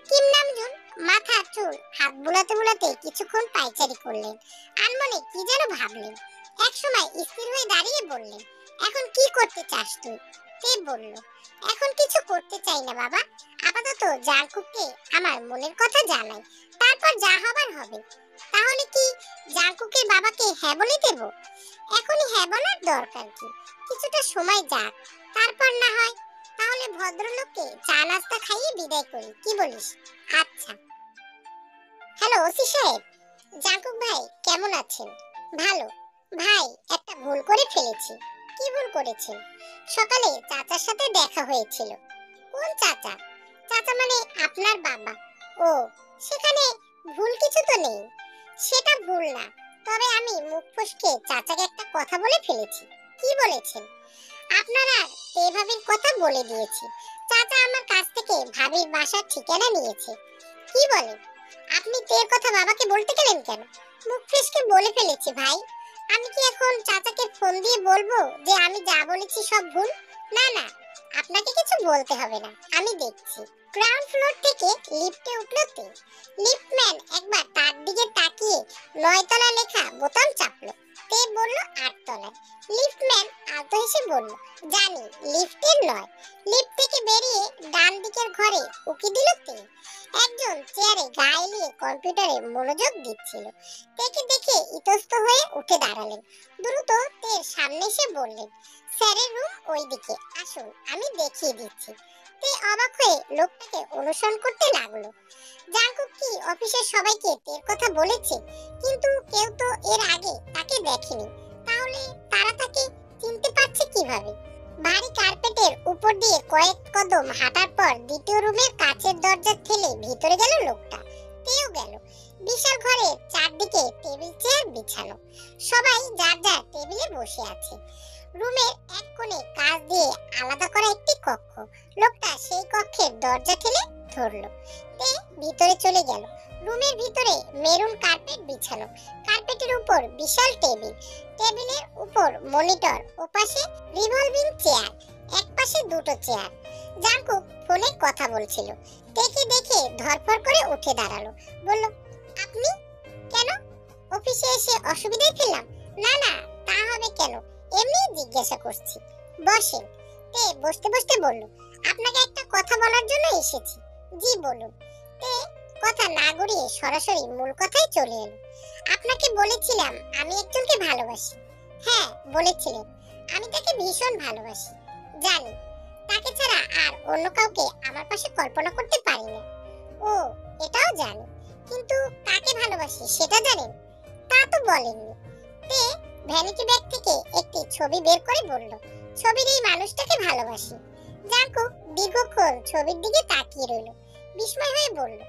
কিম নামজুন মাথা চুল হাত বুলাতে বুলাতে কিছুক্ষণ পায়চারি করলেন, আনমনে কি যেন ভাবলেন। একসময় স্থির হয়ে দাঁড়িয়ে বললেন, এখন কি করতে চাস তুই? তে বলল, এখন কিছু করতে চাই না বাবা, আপাতত জাংকুককে আমার মনের কথা জানাই, তারপর যা হবার হবে। তাহলে কি জাংকুকের বাবাকে হ্যাঁ বলে দেব? এখনই হ্যাঁ বলার দরকার কি? কিছুটা সময় যাক, তারপর না হয়। তাহলে ভদ্রলোককে চা নাস্তা খাইয়ে বিদায় করি, কি বলিস? আচ্ছা। হ্যালো ওসি সাহেব, জাংকুক ভাই কেমন আছেন? ভালো। ভাই, একটা ভুল করে ফেলেছি। কি ভুল করেছেন? সকালে চাচার সাথে দেখা হয়েছিল। কোন চাচা? চাচা মানে আপনার বাবা। ও, সেখানে ভুল কিছু তো নেই। সেটা ভুল না, তবে আমি মুখ ফসকে চাচাকে একটা কথা বলে ফেলেছি। কি বলেছেন? আপনারা তে ভাবির কথা বলে দিয়েছি। চাচা আমার কাছ থেকে ভাবির বাসার ঠিকানা নিয়েছে। কি বলেন? আপনি তের কথা বাবাকে বলতে গেলেন কেন? মুখ ফসকে বলে ফেলেছি ভাই। আমি কি এখন চাচাকে ফোন দিয়ে বলবো যে আমি যা বলেছি সব ভুল? না না, আপনাকে কিছু বলতে হবে না, আমি দেখছি। গ্রাউন্ড ফ্লোর থেকে লিফটে উঠলো তে। লিফটম্যান একবার তার দিকে তাকিয়ে 9 তলা লেখা বোতাম চাপলো। তে বলল 8 তলায়। লিফটম্যান আলতো হেসে বলল, জানি লিফটের নয়। লিফট থেকে বেরিয়ে ডান দিকের ঘরে উকি দিল তে। একজন চেয়ারে গা এলিয়ে কম্পিউটারে মনোযোগ দিচ্ছিল। তেকে দেখে ইতস্ত হয়ে উঠে দাঁড়ালেন। দ্রুত তের সামনে এসে বললেন, স্যারের রুম ওইদিকে, আসুন আমি দেখিয়ে দিচ্ছি। তে অবাক হয়ে লোকটাকে অনুসরণ করতে লাগলো। জাংকুক কি অফিসের সবাইকে তের কথা বলেছে? কিন্তু কেউ তো এর আগে তাকে দেখেনি, তাহলে তারা তাকে চিনতে পারছে কিভাবে? ভারী কার্পেটের উপর দিয়ে কয়েক কদম হাঁটার পর দ্বিতীয় রুমের কাচের দরজা ঠেলে ভিতরে গেল লোকটা। তেও গেল। বিশাল ঘরের চারদিকে টেবিল চেয়ার বিছানো, সবাই যার যার টেবিলে বসে আছে। রুমের এক কোণে কাঁচ দিয়ে আলাদা করা একটি কক্ষ। লোকটা সেই কক্ষের দরজা ঠেলে ধরলো। তে ভিতরে চলে গেল। রুমের ভিতরে মেরুন কার্পেট বিছানো, কার্পেটের উপর বিশাল টেবিল, টেবিলের উপর মনিটর, ওপাশে রিভলভিং চেয়ার, এক পাশে দুটো চেয়ার। জাংকুক ফোনে কথা বলছিল। তেকে দেখে ধরফর করে উঠে দাঁড়ালো, বলল, আপনি? কেন? অফিসে এসে অসুবিধায় ফেললাম? না না, তা হবে কেন, এমনি জিজ্ঞাসা করছি। বসেন। তে বসতে বসতে বলল, আপনাকে একটা কথা বলার জন্য এসেছি। জি বলুন। তে কথা না গড়িয়ে সরাসরি মূল কথায় চলে এলো। আপনাকে বলেছিলাম আমি একজনকে ভালোবাসি। হ্যাঁ বলেছিলেন, আমি তাকে ভীষণ ভালোবাসি। জানি, তাকে ছাড়া আর অন্য কাউকে আমার পাশে কল্পনা করতে পারি না। ও, এটাও জানি, কিন্তু কাকে ভালোবাসি সেটা জানেন? তা তো বলেননি। তে ভ্যানিটি ব্যাগ থেকে একটি ছবি বের করে বলল, ছবির এই মানুষটাকে ভালোবাসি। জাংকুক দীর্ঘক্ষণ ছবির দিকে তাকিয়ে রইল, বিস্ময় হয়ে বলল,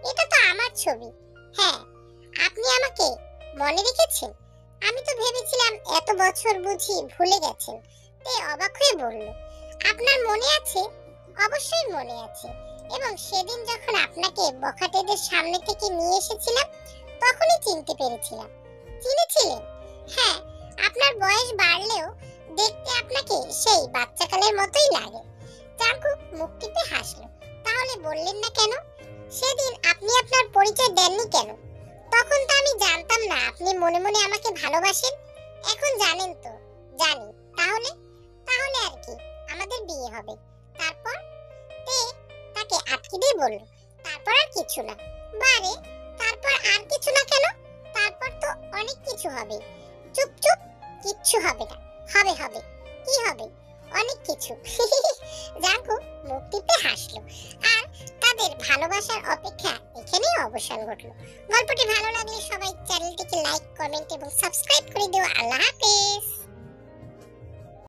এটা তো আমার ছবি। হ্যাঁ, আপনি আমাকে মনে রেখেছেন? আমি তো ভেবেছিলাম এত বছর বুঝি ভুলে গেছেন। তে অবাক হয়ে বলল, আপনার মনে আছে? অবশ্যই মনে আছে। এবং সেদিন যখন আপনাকে বখাটেদের সামনে থেকে নিয়ে এসেছিলাম তখনই চিনতে পেরেছিলাম। চিনেছিলেন? হ্যাঁ, আপনার বয়স বাড়লেও দেখতে আপনাকে সেই বাচ্চাকালের মতোই লাগে। জাঙ্কুক মুখ টিপে হাসলো। তাহলে বললেন না কেন? সেদিন আপনি আপনার পরিচয় দেননি কেন? তখন তো আমি জানতাম না আপনি মনে মনে আমাকে ভালোবাসেন। এখন জানেন তো? জানি। তাহলে? তাহলে আর কি, আমাদের বিয়ে হবে। তারপর? তে তাকে আটকে দিয়ে বলল, তারপর আর কিছু না। বারে, তারপর আর কিছু না কেন? তারপর তো অনেক কিছু হবে। চুপ চুপ, কিচ্ছু হবে না। হবে হবে। কি হবে? অনেক কিছু। জাঙ্কুক মুখ টিপে হাসলো। আর তাদের ভালোবাসার অপেক্ষা এখানেই অবসান ঘটলো। গল্পটি ভালো লাগলে সবাই চ্যানেলটিকে লাইক, কমেন্ট এবং সাবস্ক্রাইব করে দিও। আল্লাহ হাফেজ।